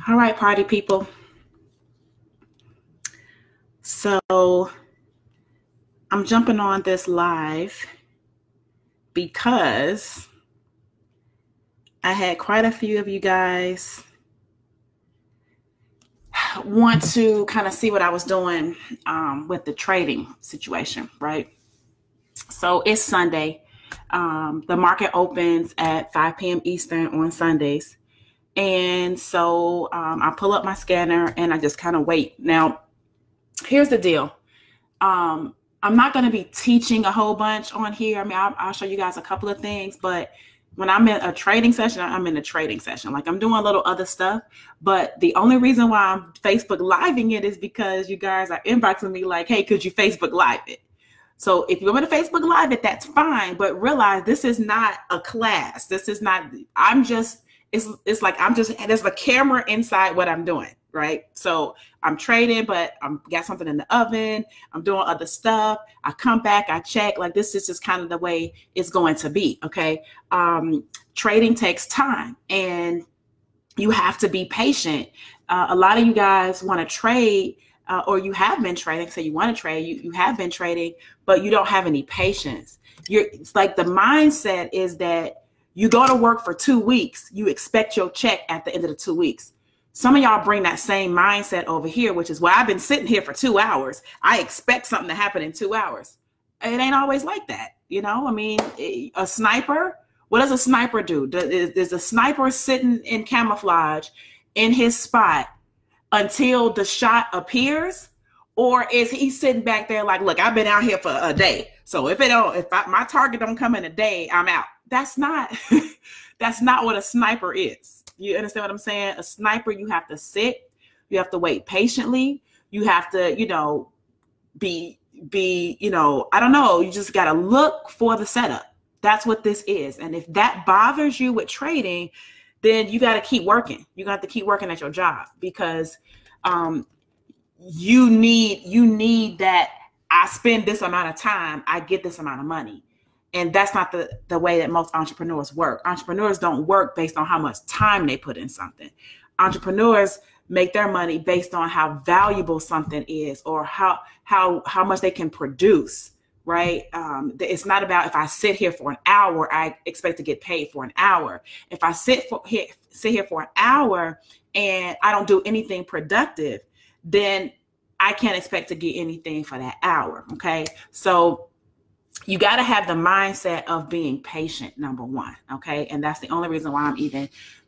All right, party people. So I'm jumping on this live because I had quite a few of you guys want to kind of see what I was doing with the trading situation, right? So it's Sunday. The market opens at 5 p.m. Eastern on Sundays. And so I pull up my scanner and I just kind of wait. Now, here's the deal. I'm not going to be teaching a whole bunch on here. I mean, I'll show you guys a couple of things, but when I'm in a trading session, I'm in a trading session. Like I'm doing a little other stuff, but the only reason why I'm Facebook Living it is because you guys are inboxing me like, hey, could you Facebook Live it? So if you want to Facebook Live it, that's fine. But realize this is not a class. This is not, it's like, there's a camera inside what I'm doing, right? So I'm trading, but I'm got something in the oven. I'm doing other stuff. I come back, I check. Like this is just kind of the way it's going to be. Okay. Trading takes time and you have to be patient. A lot of you guys want to trade or you have been trading. So you want to trade, you have been trading, but you don't have any patience. It's like the mindset is that you go to work for 2 weeks, you expect your check at the end of the 2 weeks. Some of y'all bring that same mindset over here, which is, well, I've been sitting here for 2 hours. I expect something to happen in 2 hours. It ain't always like that. You know, I mean, a sniper, what does a sniper do? Is a sniper sitting in camouflage in his spot until the shot appears? Or is he sitting back there like, look, I've been out here for a day. So if my target don't come in a day, I'm out. That's not what a sniper is. You understand what I'm saying? A sniper, you have to sit, you have to wait patiently. You have to, be, I don't know. You just got to look for the setup. That's what this is. And if that bothers you with trading, then you got to keep working. You got to keep working at your job because, you need that. I spend this amount of time, I get this amount of money. And that's not the way that most entrepreneurs work. Entrepreneurs don't work based on how much time they put in something. Entrepreneurs make their money based on how valuable something is or how much they can produce, right? It's not about if I sit here for an hour, I expect to get paid for an hour. If I sit here for an hour and I don't do anything productive, then I can't expect to get anything for that hour. Okay. So you got to have the mindset of being patient, number one. Okay. And that's the only reason why I'm even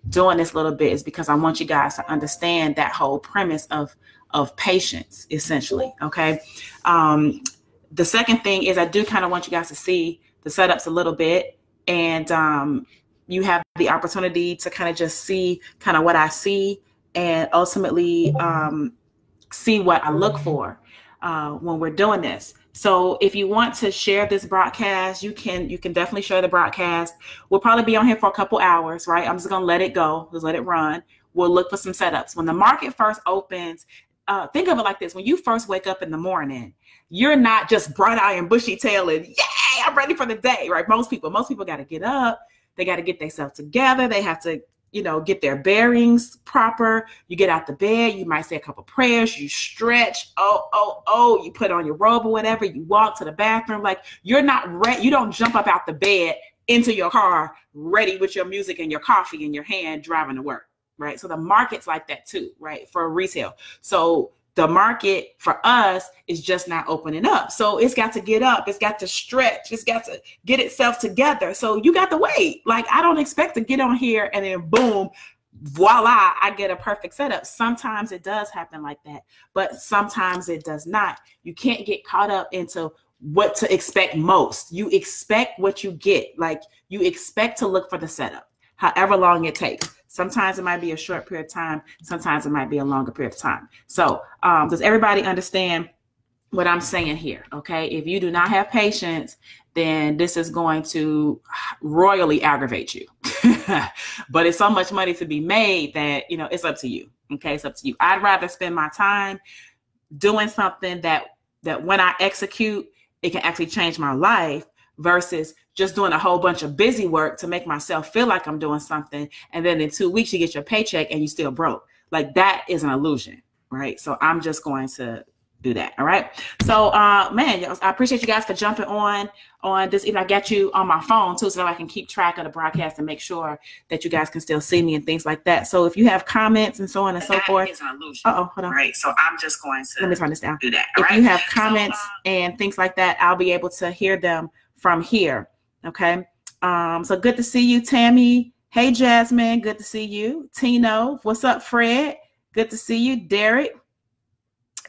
doing this little bit is because I want you guys to understand that whole premise of patience, essentially. Okay. The second thing is I do kind of want you guys to see the setups a little bit and you have the opportunity to kind of just see kind of what I see and ultimately see what I look for when we're doing this. So if you want to share this broadcast, you can definitely share the broadcast. We'll probably be on here for a couple hours, right? I'm just going to let it go. Just let it run. We'll look for some setups. When the market first opens, think of it like this. When you first wake up in the morning, you're not just bright eye and bushy tail and yay, I'm ready for the day, right? Most people got to get up. They got to get themselves together. They have to get their bearings proper. You get out the bed, you might say a couple prayers, you stretch, you put on your robe or whatever, you walk to the bathroom. Like you're not ready. You don't jump up out the bed into your car, ready with your music and your coffee in your hand, driving to work, right? So the market's like that too, right? For retail. So the market for us is just not opening up. So it's got to get up. It's got to stretch. It's got to get itself together. So you got to wait. Like I don't expect to get on here and then boom, voila, I get a perfect setup. Sometimes it does happen like that, but sometimes it does not. You can't get caught up into what to expect most. You expect what you get. Like you expect to look for the setup, however long it takes. Sometimes it might be a short period of time. Sometimes it might be a longer period of time. So does everybody understand what I'm saying here? Okay. If you do not have patience, then this is going to royally aggravate you. But it's so much money to be made that, it's up to you. Okay. It's up to you. I'd rather spend my time doing something that when I execute, it can actually change my life versus just doing a whole bunch of busy work to make myself feel like I'm doing something. And then in 2 weeks, you get your paycheck and you still broke. Like that is an illusion, right? So I'm just going to do that. All right. So, man, I appreciate you guys for jumping on this. Even I got you on my phone too, so that I can keep track of the broadcast and make sure that you guys can still see me and things like that. So if you have comments and so on and so forth. Is an illusion. Hold on. Right. So I'm just going to let me turn this down. Do that. If you have comments and things like that, I'll be able to hear them from here. Okay. So good to see you, Tammy. Hey, Jasmine. Good to see you. Tino. What's up, Fred? Good to see you. Derek.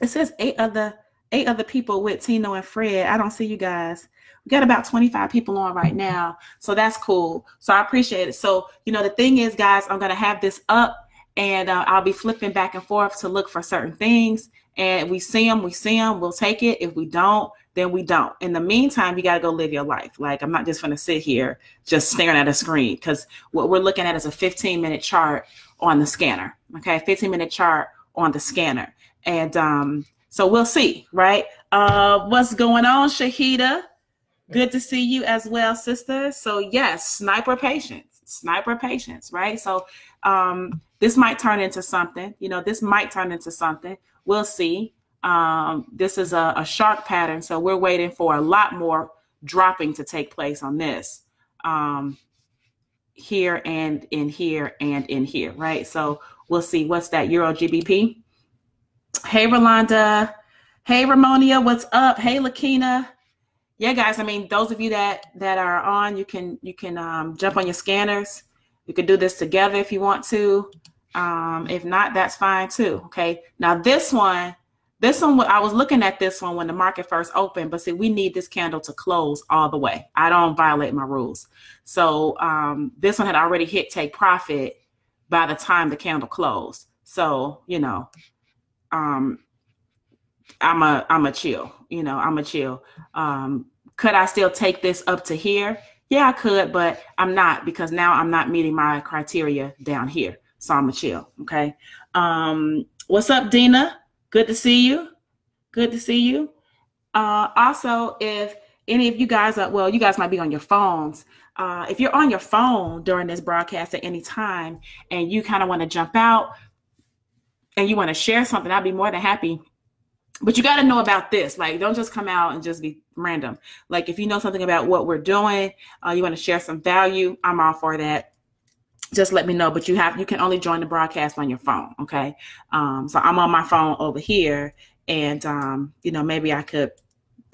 It says eight other people with Tino and Fred. I don't see you guys. We got about 25 people on right now. So that's cool. So I appreciate it. So, the thing is, guys, I'm going to have this up and I'll be flipping back and forth to look for certain things. And we see them, we'll take it. If we don't, then we don't. In the meantime, you got to go live your life. Like, I'm not just going to sit here just staring at a screen, because what we're looking at is a 15-minute chart on the scanner. Okay. 15-minute chart on the scanner. And so we'll see, right? What's going on, Shahida? Good to see you as well, sister. So yes, sniper patience, right? So this might turn into something. This might turn into something. We'll see. This is a shark pattern, so we're waiting for a lot more dropping to take place on this. Here and in here and in here, right? So we'll see. What's that? Euro GBP? Hey, Rolanda. Hey, Ramonia. What's up? Hey, Lakina. Yeah, guys. I mean, those of you that are on, you can jump on your scanners. You can do this together if you want to. If not, that's fine too. Okay. Now this one, I was looking at this one when the market first opened, but see, we need this candle to close all the way. I don't violate my rules. So this one had already hit take profit by the time the candle closed. So, I'm a chill, I'm a chill. Could I still take this up to here? Yeah, I could, but I'm not, because now I'm not meeting my criteria down here. So I'm a chill. Okay. What's up, Dina? Good to see you. Good to see you. Also, if any of you guys you guys might be on your phones. If you're on your phone during this broadcast at any time and you kind of want to jump out and you want to share something, I'd be more than happy. But you got to know about this. Like, don't just come out and just be random. Like, if you know something about what we're doing, you want to share some value, I'm all for that. Just let me know. But you can only join the broadcast on your phone. Okay. So I'm on my phone over here, and maybe I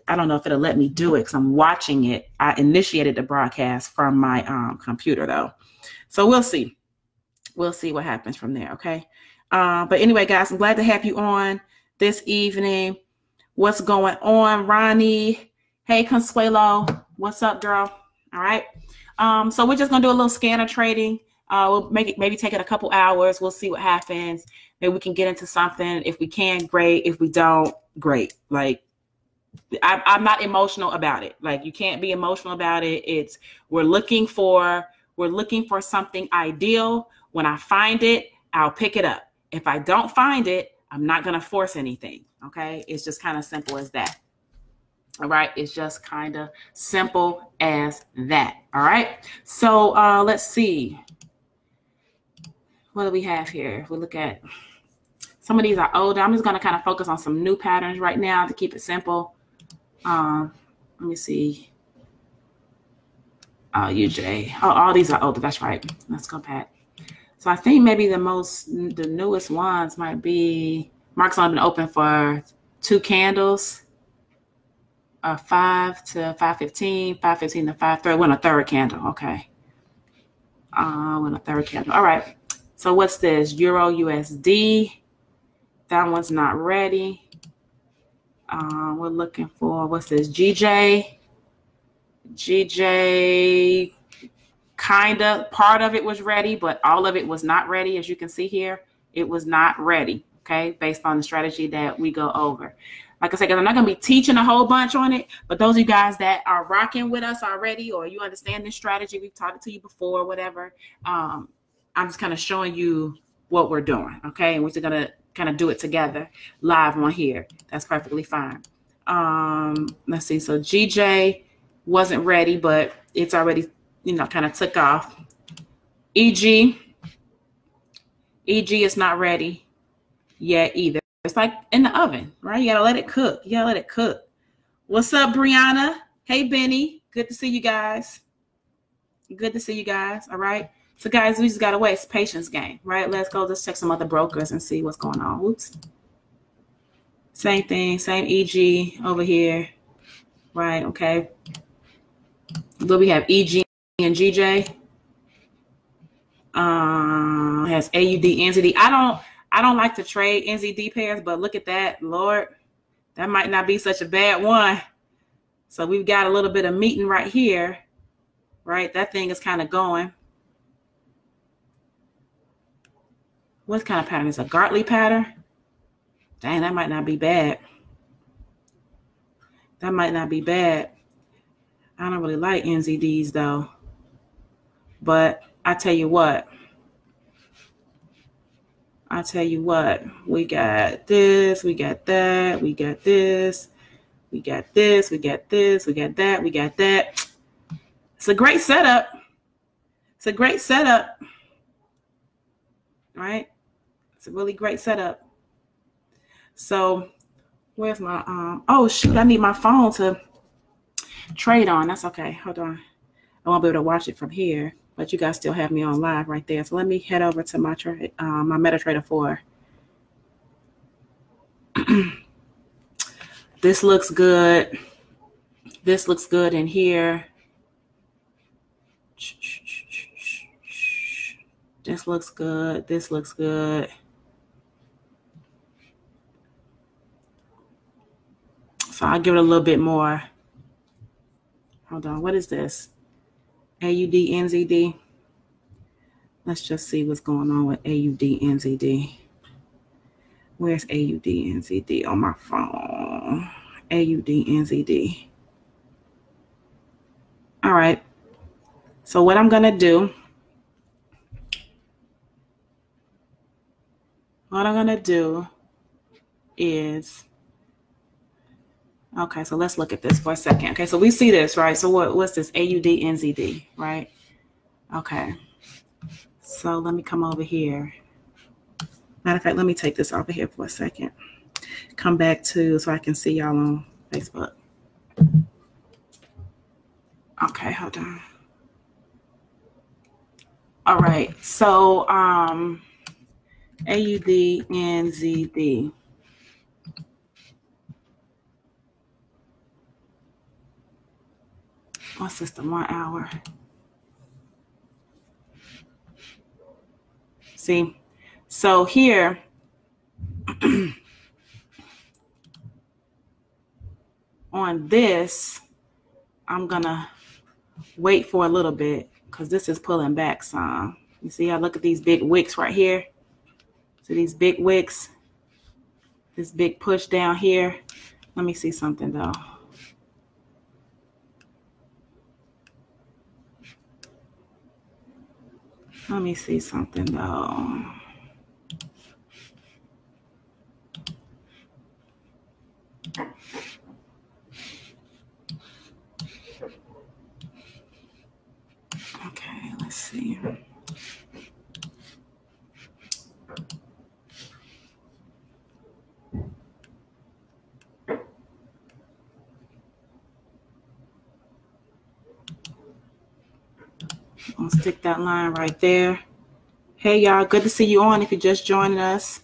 don't know if it'll let me do it because I'm watching it. I initiated the broadcast from my computer though. So we'll see. We'll see what happens from there. Okay. But anyway, guys, I'm glad to have you on this evening. What's going on, Ronnie? Hey, Consuelo. What's up, girl? All right. So we're just going to do a little scanner trading. We'll maybe take it a couple hours. We'll see what happens. Maybe we can get into something. If we can, great. If we don't, great. Like, I'm not emotional about it. Like, you can't be emotional about it. We're looking for something ideal. When I find it, I'll pick it up. If I don't find it, I'm not going to force anything. Okay. It's just kind of simple as that. All right. It's just kind of simple as that. All right. So let's see. What do we have here? If we look at some of these are older. I'm just going to kind of focus on some new patterns right now to keep it simple. Let me see. UJ. Oh, all these are older. That's right. Let's go back. So I think maybe the newest ones might be, market's only been open for 2 candles, 5 to 5:15, 5:15 to 5:30. When a third candle. Okay. When a third candle. All right. So what's this? Euro USD. That one's not ready. We're looking for, what's this? GJ. Kind of, part of it was ready, but all of it was not ready. As you can see here, it was not ready. Okay. Based on the strategy that we go over. Like I said, I'm not going to be teaching a whole bunch on it, but those of you guys that are rocking with us already, or you understand this strategy, we've taught it to you before, whatever. I'm just kind of showing you what we're doing. Okay. And we're just going to kind of do it together live on here. That's perfectly fine. Let's see. So GJ wasn't ready, but it's already, kind of took off. EG EG is not ready yet either. It's like in the oven, right? You gotta let it cook. You gotta let it cook. What's up, Brianna? Hey, Benny. Good to see you guys. Good to see you guys. All right. So, guys, we just gotta wait. It's a patience game, right? Let's go. Let's check some other brokers and see what's going on. Oops. Same thing. Same EG over here. Right. Okay. But we have EG and GJ. Has AUD, NZD. I don't like to trade NZD pairs, but look at that, Lord. That might not be such a bad one. So we've got a little bit of meeting right here, right? That thing is kind of going. What kind of pattern is a Gartley pattern? Dang, that might not be bad. That might not be bad. I don't really like NZDs though. But I tell you what, we got this, we got that, we got this, we got this, we got this, we got that, we got that. It's a great setup. It's a great setup, right? It's a really great setup. So where's my, oh shoot, I need my phone to trade on. That's okay, hold on. I won't be able to watch it from here, but you guys still have me on live right there. So let me head over to my my MetaTrader 4. This looks good. This looks good in here. This looks good. This looks good. So I'll give it a little bit more. Hold on. What is this? AUD, NZD. Let's just see what's going on with AUD, NZD. Where's AUD, NZD on my phone? AUD, NZD. All right. So what I'm going to do, is, okay, so let's look at this for a second. Okay, so we see this, right? So what's this? AUD, NZD, right? Okay. So let me come over here. Matter of fact, let me take this over here for a second. Come back to so I can see y'all on Facebook. Okay, hold on. All right, so AUD, NZD. What's this, the 1 hour? See, so here, on this, I'm gonna wait for a little bit because this is pulling back some. You see, I look at these big wicks right here. So these big wicks, this big push down here. Let me see something though. Let me see something though. Okay, let's see. I'll stick that line right there. Hey, y'all, good to see you on if you're just joining us.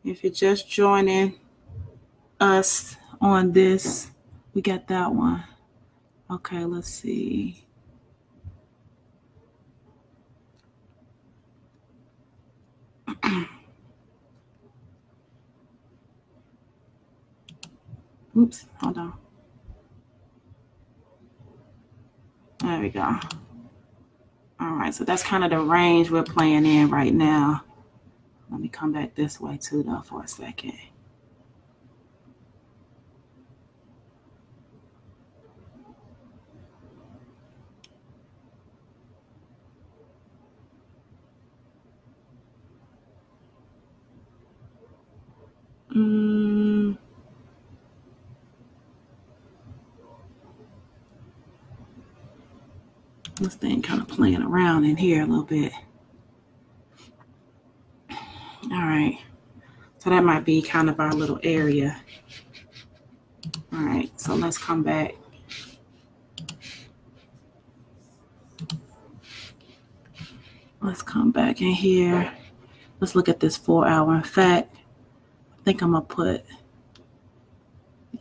If you're just joining us on this, we got that one. Okay, let's see. Oops, hold on. There we go. All right, so that's kind of the range we're playing in right now. Let me come back this way too, though, for a second. This thing kind of playing around in here a little bit. All right. So that might be kind of our little area. All right. So let's come back. Let's come back in here. Let's look at this 4 hour. In fact, I think I'm going to put,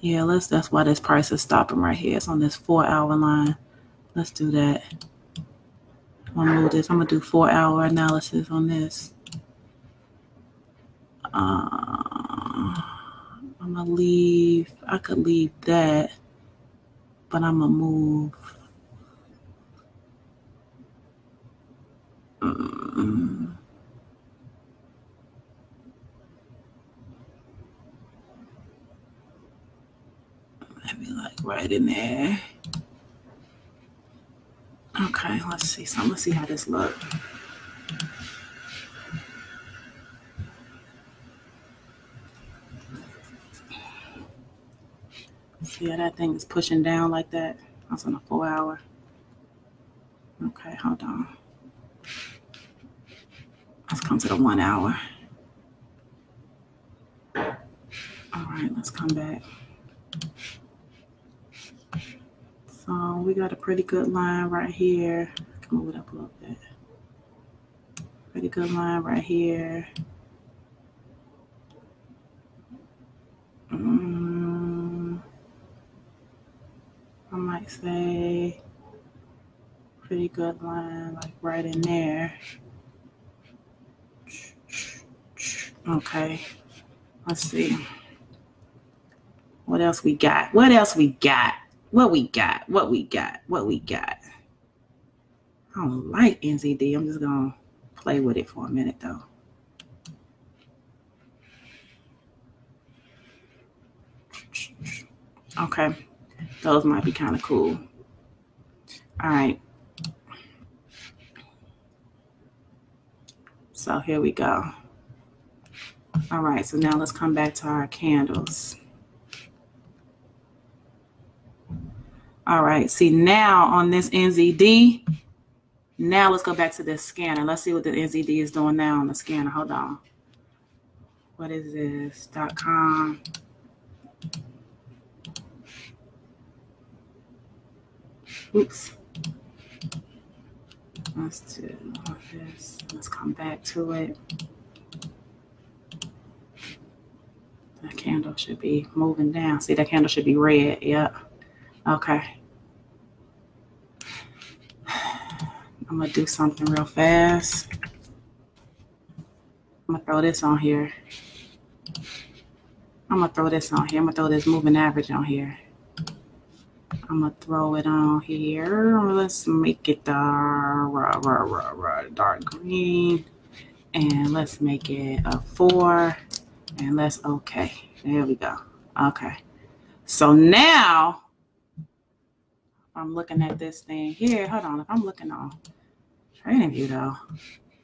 yeah, that's why this price is stopping right here. It's on this 4 hour line. Let's do that. I'm going to move this. I'm going to do 4 hour analysis on this. I'm going to leave, I could leave that, but I'm going to move. Maybe like right in there. Okay, let's see. So I'm going to see how this looks. See how that thing is pushing down like that? That's on a 4 hour. Okay, hold on. Let's come to the 1 hour. All right, let's come back. So we got a pretty good line right here. I can move it up a little bit. Pretty good line right here. I might say pretty good line like right in there. Okay, let's see. What else we got? What else we got? What we got? What we got? What we got? I don't like NZD. I'm just going to play with it for a minute though. Okay, those might be kind of cool. All right. So here we go. All right, so now let's come back to our candles. All right, see now on this NZD, now let's go back to this scanner. Let's see what the NZD is doing now on the scanner. Hold on. What is this? .com. Oops. Let's do this. Let's come back to it. That candle should be moving down. See, that candle should be red. Yep. Okay. I'm going to do something real fast. I'm going to throw this on here. I'm going to throw this on here. I'm going to throw this moving average on here. I'm going to throw it on here. Let's make it dark green. And let's make it a 4. And let's, okay. There we go. Okay. So now, I'm looking at this thing here. Hold on. If I'm looking on Trading View though,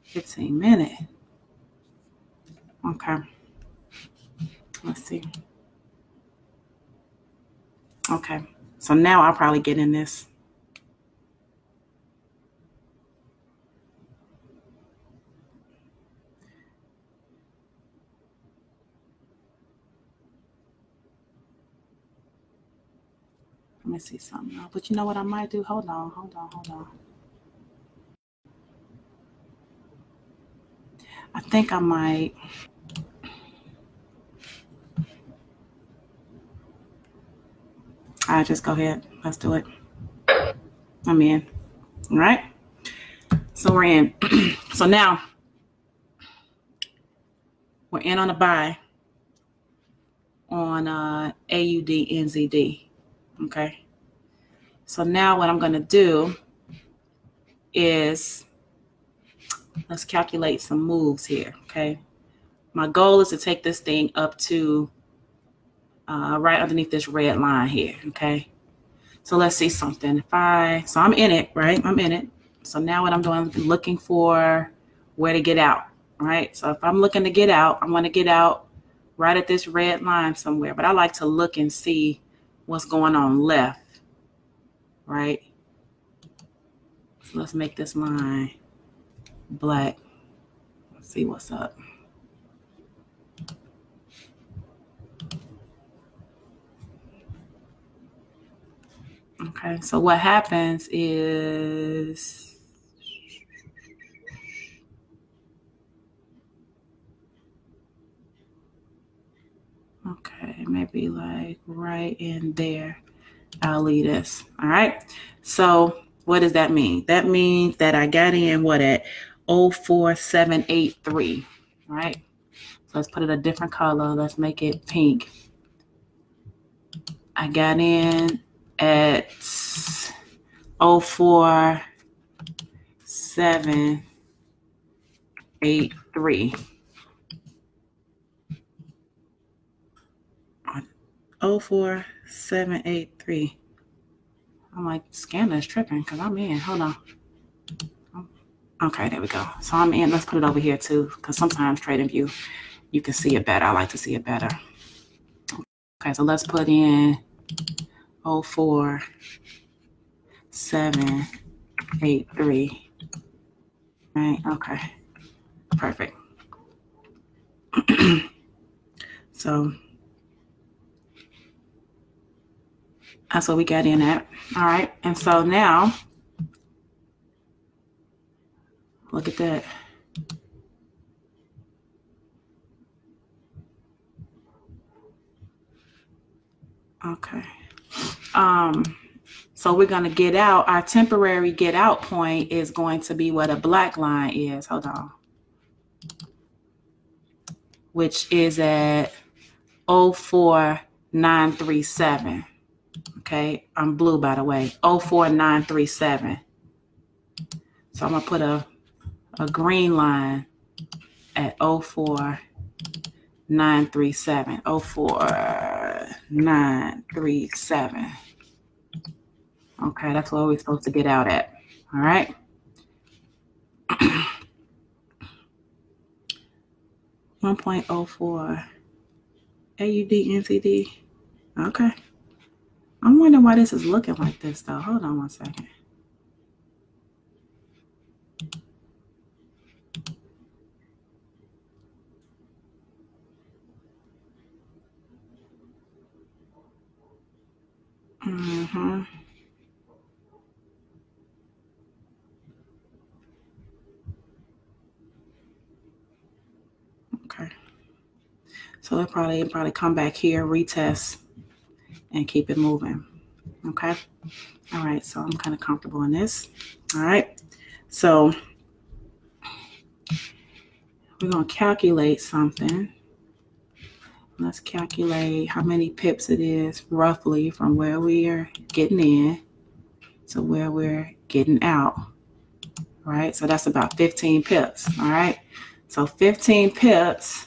15 minutes. Okay. Let's see. Okay. So now I'll probably get in this. Let me see something else. But you know what I might do? Hold on. I think I might. I'll just go ahead. Let's do it. I'm in. All right. So we're in. So now we're in on a buy on AUD NZD. Okay. So now what I'm going to do is let's calculate some moves here. Okay. My goal is to take this thing up to right underneath this red line here. Okay. So let's see something. So I'm in it, right? I'm in it. So now what I'm doing, I'm looking for where to get out, right? So if I'm looking to get out, I want to get out right at this red line somewhere. But I like to look and see what's going on left, right? So let's make this line black. Let's see what's up. Okay, so what happens is, okay, maybe like right in there. I'll leave this. All right. So what does that mean? That means that I got in what at 04783. Right. So let's put it a different color. Let's make it pink. I got in at 04783. 04783. I'm like, scanner is tripping because I'm in. Hold on. Okay, there we go. So I'm in. Let's put it over here too, because sometimes TradingView, you can see it better. I like to see it better. Okay, so let's put in 04783. Right, okay. Perfect. So that's what we got in at. All right, and so now, look at that. Okay. So we're going to get out. Our temporary get out point is going to be what a black line is. Hold on. Which is at 04937. Okay. I'm blue, by the way. 04937. So I'm going to put a green line at 04937. 04937. Okay, that's what we're supposed to get out at. All right. 1.04 AUD NCD. Okay. I'm wondering why this is looking like this though. Hold on one second. Mm-hmm. Okay. So they'll probably come back here, retest, and keep it moving. Okay. All right. So I'm kind of comfortable in this. All right. So we're going to calculate something. Let's calculate how many pips it is roughly from where we are getting in to where we're getting out. All right. So that's about 15 pips. All right. So 15 pips.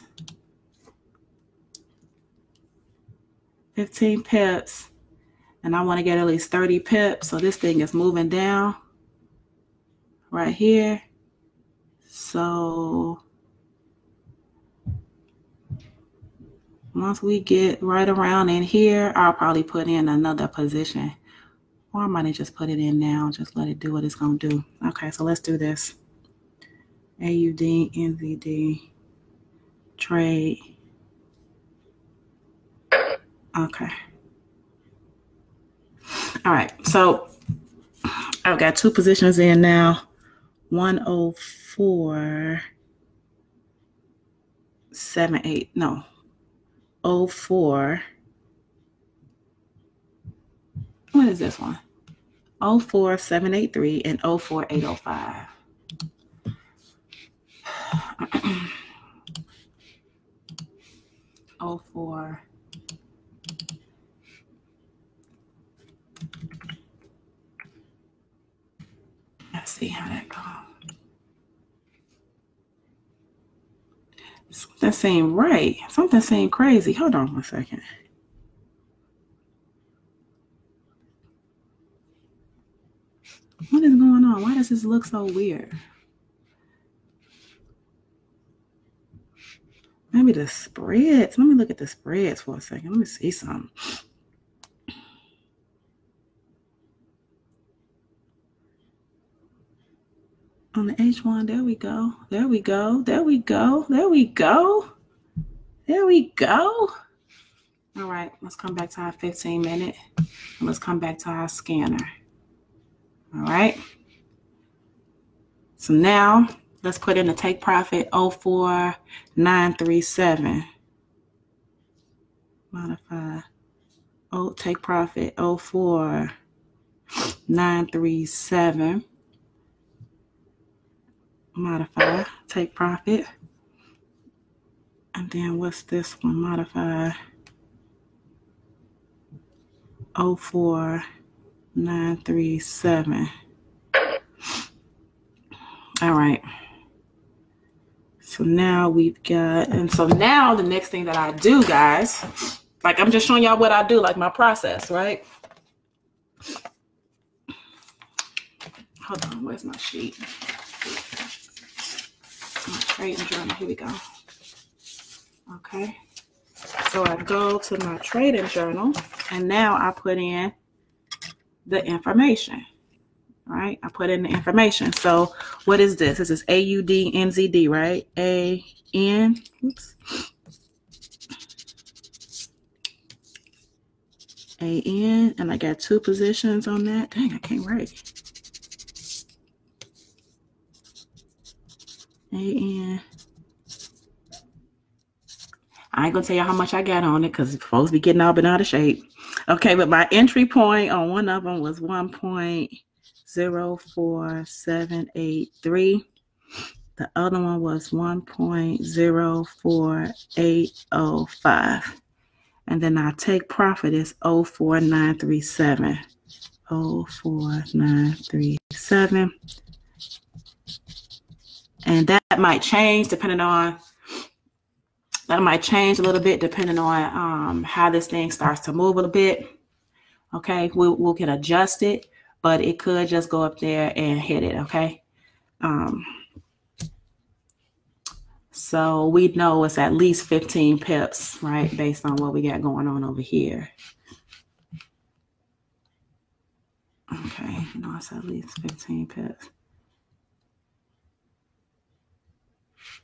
15 pips. And I want to get at least 30 pips. So this thing is moving down right here. So once we get right around in here, I'll probably put in another position. Or I might just put it in now. Just let it do what it's going to do. Okay, so let's do this. AUD, NZD, trade. Okay. All right, so I've got two positions in now. 104.78. No. 04. What is this one? 04783 and 04805. 04. Let's see how that goes. Something seemed right. Something seemed crazy. Hold on one second. What is going on? Why does this look so weird? Maybe the spreads. Let me look at the spreads for a second. Let me see something. On the H1, there we go. There we go. There we go. There we go. There we go. All right, let's come back to our 15-minute. Let's come back to our scanner. All right. So now let's put in the take profit 04937. Modify. Oh, take profit 04937. Modify. Take profit. And then what's this one? Modify 04937. All right. So now we've got, and so now the next thing that I do, guys, like I'm just showing y'all what I do, like my process, right? Hold on, where's my sheet? My trading journal, here we go. Okay. So I go to my trading journal and now I put in the information. Right, I put in the information. So what is this? This is AUDNZD, right? AN. Oops. AN, and I got 2 positions on that. Dang, I can't write. AN. I ain't gonna tell you how much I got on it because folks be getting all been out of shape. Okay, but my entry point on one of them was 1.04783. The other one was 1.04805. And then our take profit is 04937. 04937. And that might change depending on, that might change a little bit depending on how this thing starts to move a little bit. Okay, we'll get adjusted, but it could just go up there and hit it, okay? So we know it's at least 15 pips, right? Based on what we got going on over here. Okay, you know, it's at least 15 pips.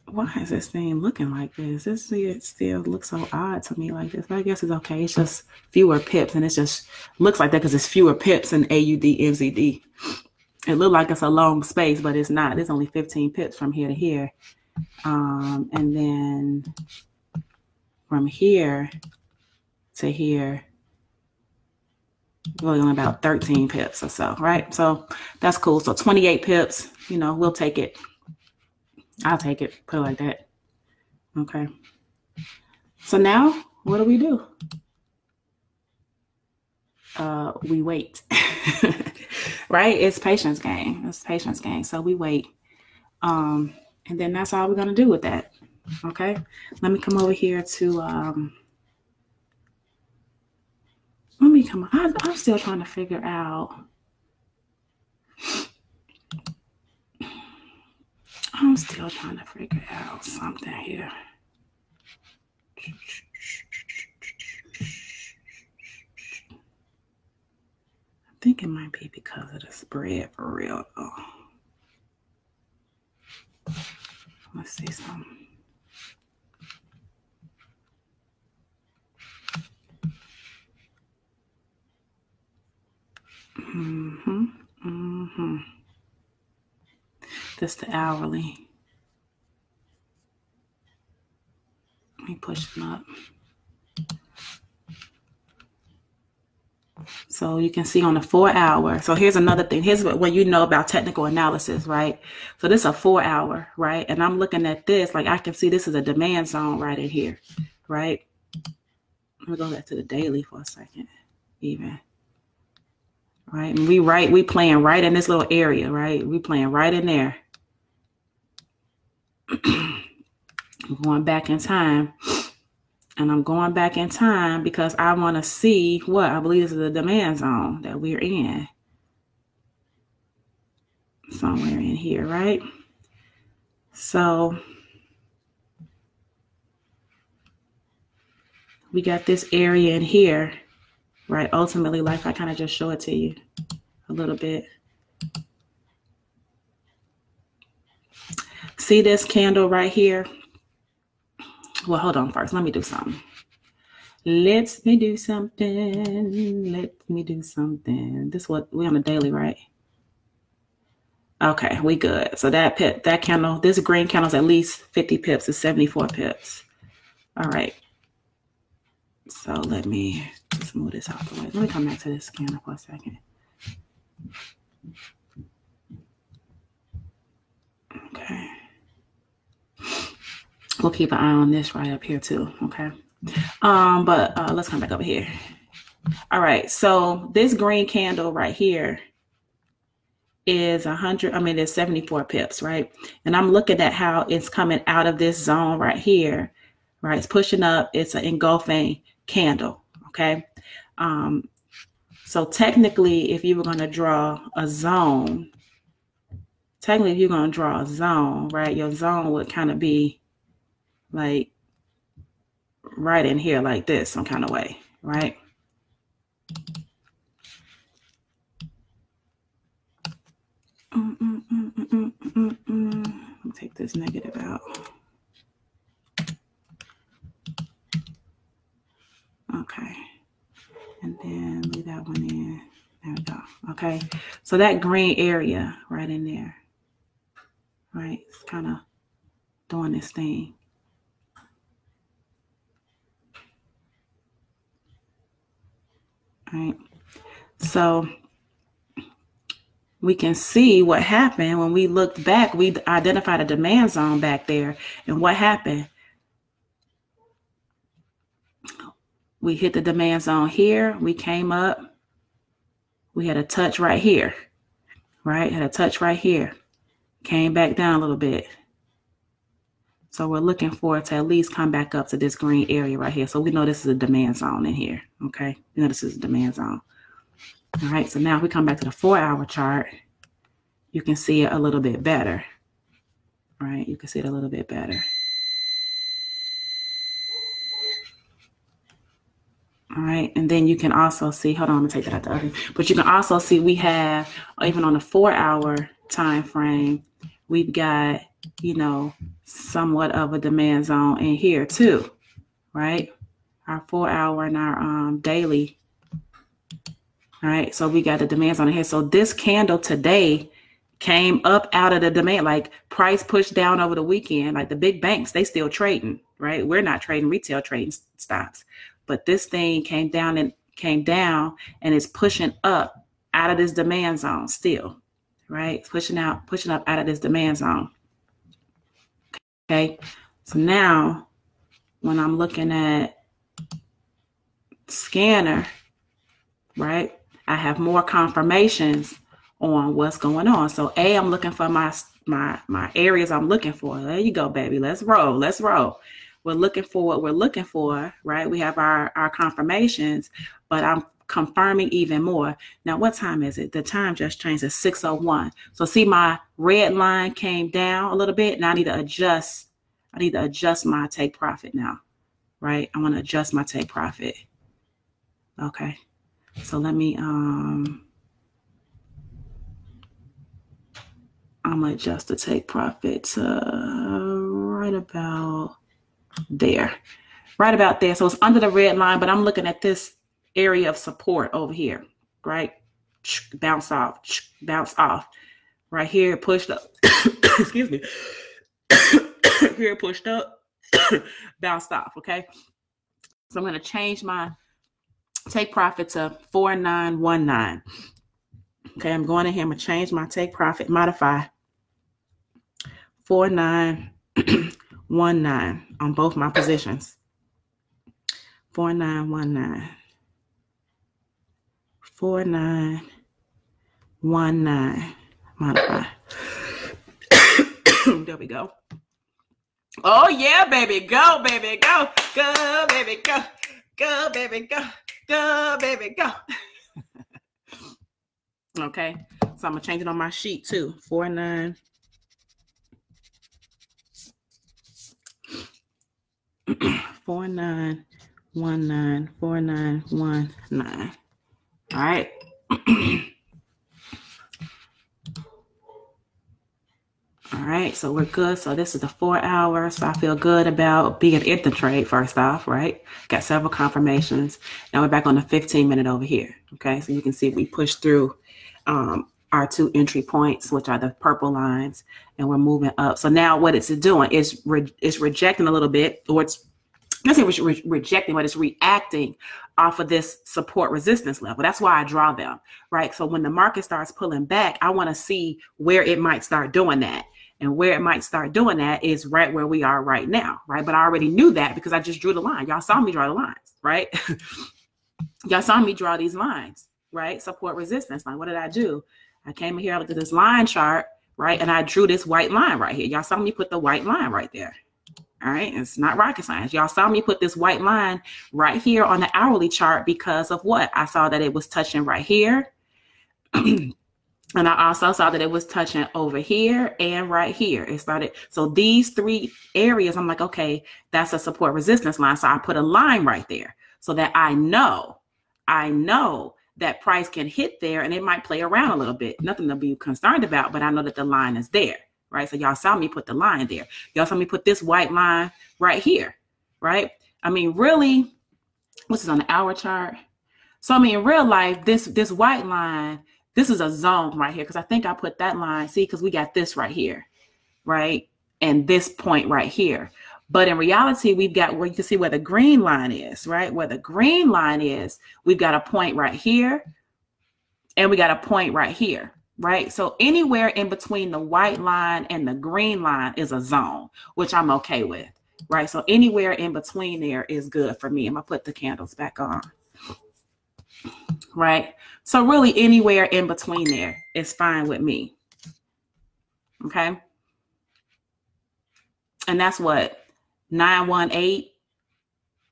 Why is this thing looking like this? It still looks so odd to me like this, but I guess it's okay. It's just fewer pips, and it just looks like that because it's fewer pips in AUDNZD. It looked like it's a long space, but it's not. It's only 15 pips from here to here. And then from here to here, really only about 13 pips or so, right? So that's cool. So 28 pips, you know, we'll take it. I'll take it, put it like that. Okay. So now what do? We wait, right? It's patience game. It's patience game. So we wait. And then that's all we're going to do with that. Okay. Let me come over here to, I'm still trying to figure out. I'm still trying to figure out something here. I think it might be because of the spread for real though. Let's see something. This the hourly. Let me push it up. So you can see on the 4 hour. So here's another thing. Here's what you know about technical analysis, right? So this is a 4 hour, right? And I'm looking at this, like I can see this is a demand zone right in here, right? Let me go back to the daily for a second, even. Right, and we playing right in this little area, right? We playing right in there. I'm going back in time. And I'm going back in time because I want to see what I believe is the demand zone that we're in. Somewhere in here, right? So we got this area in here, right? Ultimately, like I kind of just show it to you a little bit. See this candle right here? Well, hold on first. Let me do something. Let me do something. Let me do something. This what we on a daily, right? Okay, we good. So that candle, this green candle is at least 50 pips. It's 74 pips. All right. So let me just move this out the way. Let me come back to this candle for a second. Okay. We'll keep an eye on this right up here too. Okay. But let's come back over here. All right. So this green candle right here is 100. I mean, it's 74 pips, right? And I'm looking at how it's coming out of this zone right here, right? It's pushing up. It's an engulfing candle. Okay. So technically, if you were going to draw a zone, right? Your zone would kind of be like right in here like this, some kind of way, right? I'll take this negative out. Okay. And then leave that one in. There we go. Okay. So that green area right in there, right? It's kind of doing this thing. All right. So we can see what happened when we looked back. We identified a demand zone back there. And what happened? We hit the demand zone here. We came up. We had a touch right here, right? Had a touch right here. Came back down a little bit. So we're looking for it to at least come back up to this green area right here. So we know this is a demand zone in here, okay? We know this is a demand zone. All right, so now if we come back to the 4-hour chart, you can see it a little bit better, right? You can see it a little bit better. All right, and then you can also see, hold on, I'm gonna take that out the oven. But you can also see we have, even on the 4-hour time frame, we've got, you know, somewhat of a demand zone in here too, right? Our 4-hour and our daily. All right, so we got the demand zone in here. So this candle today came up out of the demand, like price pushed down over the weekend, like the big banks, they still trading, right? We're not trading, retail trading stops. But this thing came down and it's pushing up out of this demand zone still, right? It's pushing up out of this demand zone. Okay. So now when I'm looking at scanner, right, I have more confirmations on what's going on. So I'm looking for my areas I'm looking for. There you go, baby. Let's roll. We're looking for what we're looking for, right? We have our confirmations, but I'm confirming even more. Now, what time is it? The time just changed to 6:01. So see, my red line came down a little bit. Now I need to adjust my take profit now, right? I want to adjust my take profit. Okay. So let me, I'm going to adjust the take profit to right about there. So it's under the red line, but I'm looking at this area of support over here, right? Bounce off. Right here, pushed up. Excuse me. Here, pushed up, bounced off, okay? So I'm going to change my take profit to 4919. Okay, I'm going in here. I'm going to change my take profit, modify 4919 on both my positions. 4919. 4919. Modify. There we go. Oh yeah, baby. Go, baby. Go. Go, baby. Go. Go, baby. Go. Go, baby. Go. Okay. So I'm going to change it on my sheet too. 49. 4919. 4919. All right. All right, so we're good. So this is the 4 hour. So I feel good about being in the trade first off, right? Got several confirmations. Now we're back on the 15-minute over here. Okay, so you can see we pushed through our 2 entry points, which are the purple lines, and we're moving up. So now what it's doing is it's rejecting a little bit, or it's not saying rejecting, but it's reacting off of this support resistance level. That's why I draw them, right? So when the market starts pulling back, I want to see where it might start doing that. And where it might start doing that is right where we are right now, right? But I already knew that because I just drew the line. Y'all saw me draw the lines, right? Y'all saw me draw these lines, right? Support resistance line. What did I do? I came in here, I looked at this line chart, right? And I drew this white line right here. Y'all saw me put the white line right there. All right, it's not rocket science. Y'all saw me put this white line right here on the hourly chart because of what? I saw that it was touching right here. And I also saw that it was touching over here and right here. It started. So these 3 areas, I'm like, okay, that's a support resistance line. So I put a line right there so that I know that price can hit there and it might play around a little bit. Nothing to be concerned about, but I know that the line is there, right? So y'all saw me put the line there. Y'all saw me put this white line right here, right? I mean, really, what's this on the hour chart? So I mean, in real life, this white line, this is a zone right here, because I think I put that line, see, because we got this right here, right? And this point right here. But in reality, we've got where you can see where the green line is, right? Where the green line is, we've got a point right here, and we got a point right here, right? So anywhere in between the white line and the green line is a zone, which I'm okay with, right? So anywhere in between there is good for me. I'm gonna put the candles back on, right? So really anywhere in between there is fine with me, okay? And that's what, 918,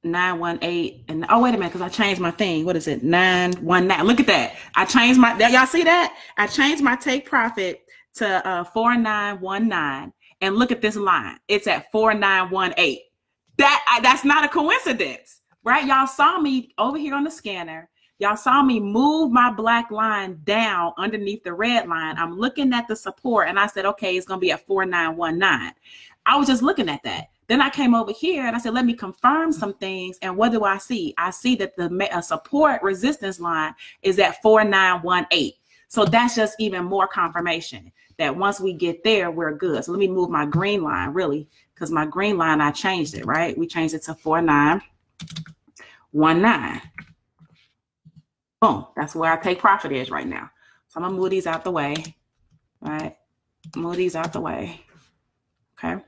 and oh, wait a minute, because I changed my thing. What is it? 919. Look at that. I changed my, y'all see that? I changed my take profit to 4919. And look at this line. It's at 4918. That's not a coincidence, right? Y'all saw me over here on the scanner. Y'all saw me move my black line down underneath the red line. I'm looking at the support and I said, okay, it's going to be at 4919. I was just looking at that. Then I came over here and I said, let me confirm some things. And what do I see? I see that the support resistance line is at 4918. So that's just even more confirmation that once we get there, we're good. So let me move my green line, really, because my green line, I changed it, right? We changed it to 4919. Boom. That's where our take profit is right now. So I'm going to move these out the way, right? Move these out the way. Okay.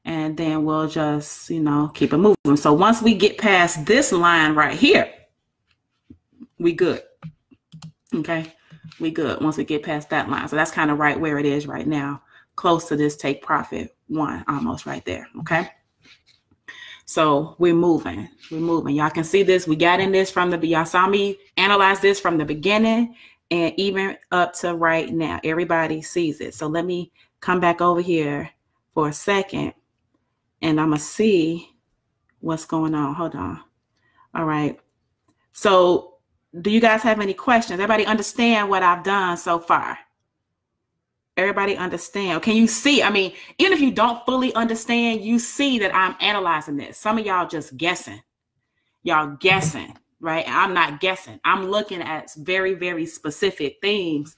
And then we'll just, keep it moving. So once we get past this line right here, we good. Okay. We good once we get past that line. So that's kind of right where it is right now, close to this take profit 1, almost right there. Okay. So we're moving. Y'all can see this. We got in this y'all saw me analyze this from the beginning and even up to right now. Everybody sees it. So let me come back over here for a second and I'm going to see what's going on. Hold on. All right. So do you guys have any questions? Everybody understand what I've done so far? Everybody understand? Can you see? I mean, even if you don't fully understand, you see that I'm analyzing this. Some of y'all just guessing. Y'all guessing, right? I'm not guessing. I'm looking at very, very specific things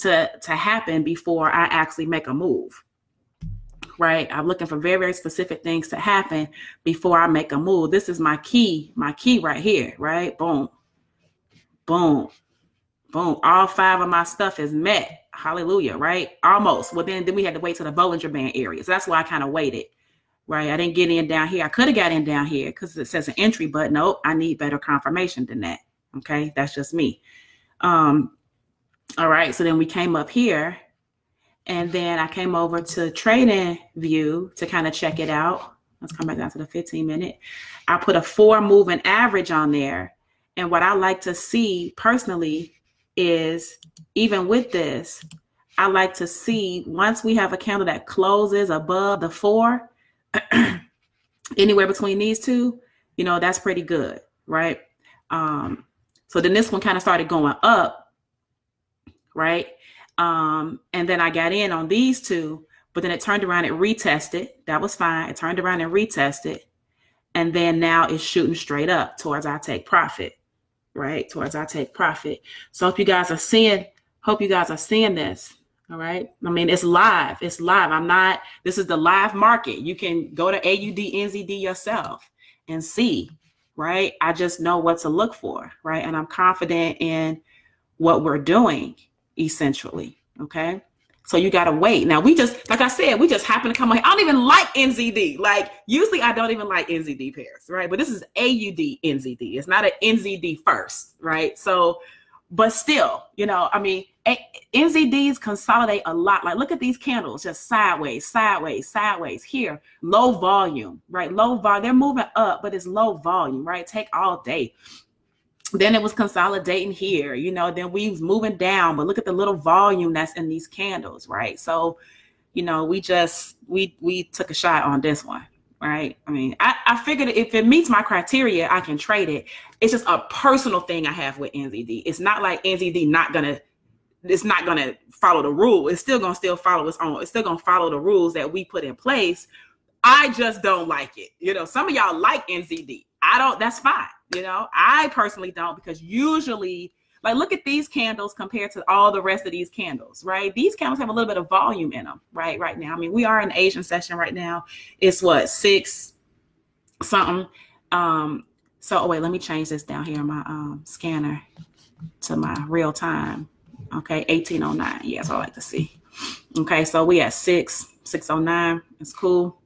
to happen before I actually make a move, right? I'm looking for very, very specific things to happen before I make a move. This is my key right here, right? Boom, boom, boom. All 5 of my stuff is met. Hallelujah, right? Almost. Well, then we had to wait to the Bollinger Band area. So that's why I kind of waited, right? I didn't get in down here. I could have got in down here because it says an entry, but nope, I need better confirmation than that. Okay, that's just me. All right, so then we came up here and then I came over to trading view to kind of check it out. Let's come back down to the 15-minute. I put a 4 moving average on there. And what I like to see personally is, even with this, I like to see once we have a candle that closes above the 4, anywhere between these two, that's pretty good, right? So then this one kind of started going up, right? And then I got in on these two, but then it turned around and retested. That was fine. It turned around and retested. And then now it's shooting straight up towards our take profit, right? Towards our take profit. So hope you guys are seeing this. All right. I mean, it's live. It's live. This is the live market. You can go to AUD, NZD yourself and see, right? I just know what to look for, right? And I'm confident in what we're doing, essentially. Okay. So you got to wait. Now, like I said, we just happen to come on here. I don't even like NZD. Like, usually I don't even like NZD pairs, right? But this is AUD NZD. It's not an NZD first, right? So, but still, you know, I mean, NZDs consolidate a lot. Like, look at these candles, just sideways, sideways, sideways here. Low volume, right? Low volume. They're moving up, but it's low volume, right? Take all day. Then it was consolidating here, you know, then we was moving down, but look at the little volume that's in these candles, right? So, you know, we took a shot on this one, right? I mean, I figured if it meets my criteria, I can trade it. It's just a personal thing I have with NZD. It's not like NZD it's not gonna follow the rule. It's still gonna follow its own. It's still gonna follow the rules that we put in place. I just don't like it. You know, some of y'all like NZD. I don't, that's fine. You know, I personally don't, because usually, like, look at these candles compared to all the rest of these candles, right? These candles have a little bit of volume in them, right now. I mean, we are in Asian session right now. It's what, 6 something. So, oh wait, let me change this down here in my scanner to my real time. Okay, 1809. Yeah, that's what I like to see. Okay, so we at 609. It's cool.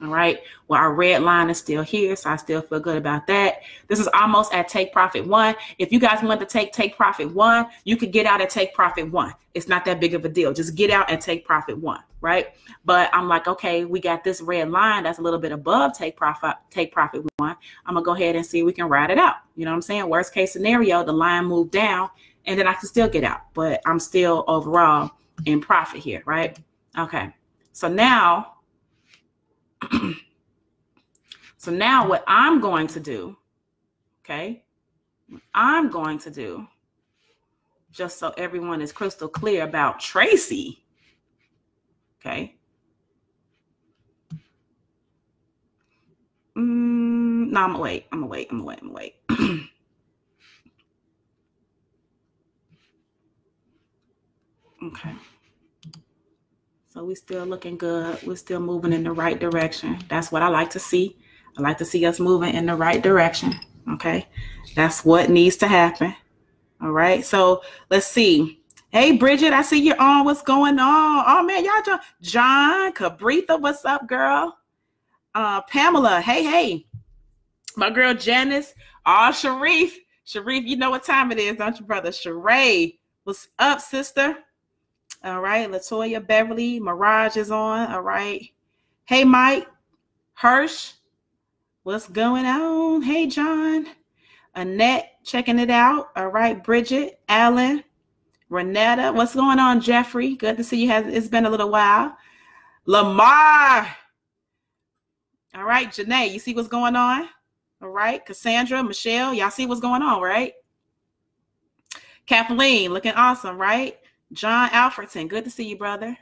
All right. Well, our red line is still here, so I still feel good about that. This is almost at take profit 1. If you guys want to take profit 1, you could get out at take profit 1. It's not that big of a deal. Just get out and take profit 1, right? But I'm like, okay, we got this red line that's a little bit above take profit 1. I'm gonna go ahead and see if we can ride it out. You know what I'm saying? Worst case scenario, the line moved down, and then I can still get out, but I'm still overall in profit here, right? Okay. So now what I'm going to do, okay, just so everyone is crystal clear about Tracey, okay. No, I'm gonna wait. Okay. So we're still looking good. We're still moving in the right direction. That's what I like to see. I like to see us moving in the right direction. Okay. That's what needs to happen. All right. So let's see. Hey, Bridget, I see you're on. What's going on? Oh, man, y'all. John, Cabritha, what's up, girl? Pamela, hey. My girl, Janice. Oh, Sharif, you know what time it is, don't you, brother? Sheree, what's up, sister? All right, Latoya, Beverly, Mirage is on. All right. Hey, Mike, Hirsch, what's going on? Hey, John, Annette, checking it out. All right, Bridget, Alan, Renetta, what's going on, Jeffrey? Good to see you. It's been a little while. Lamar. All right, Janae, you see what's going on? All right, Cassandra, Michelle, y'all see what's going on, right? Kathleen, looking awesome, right? John Alfredson, good to see you, brother.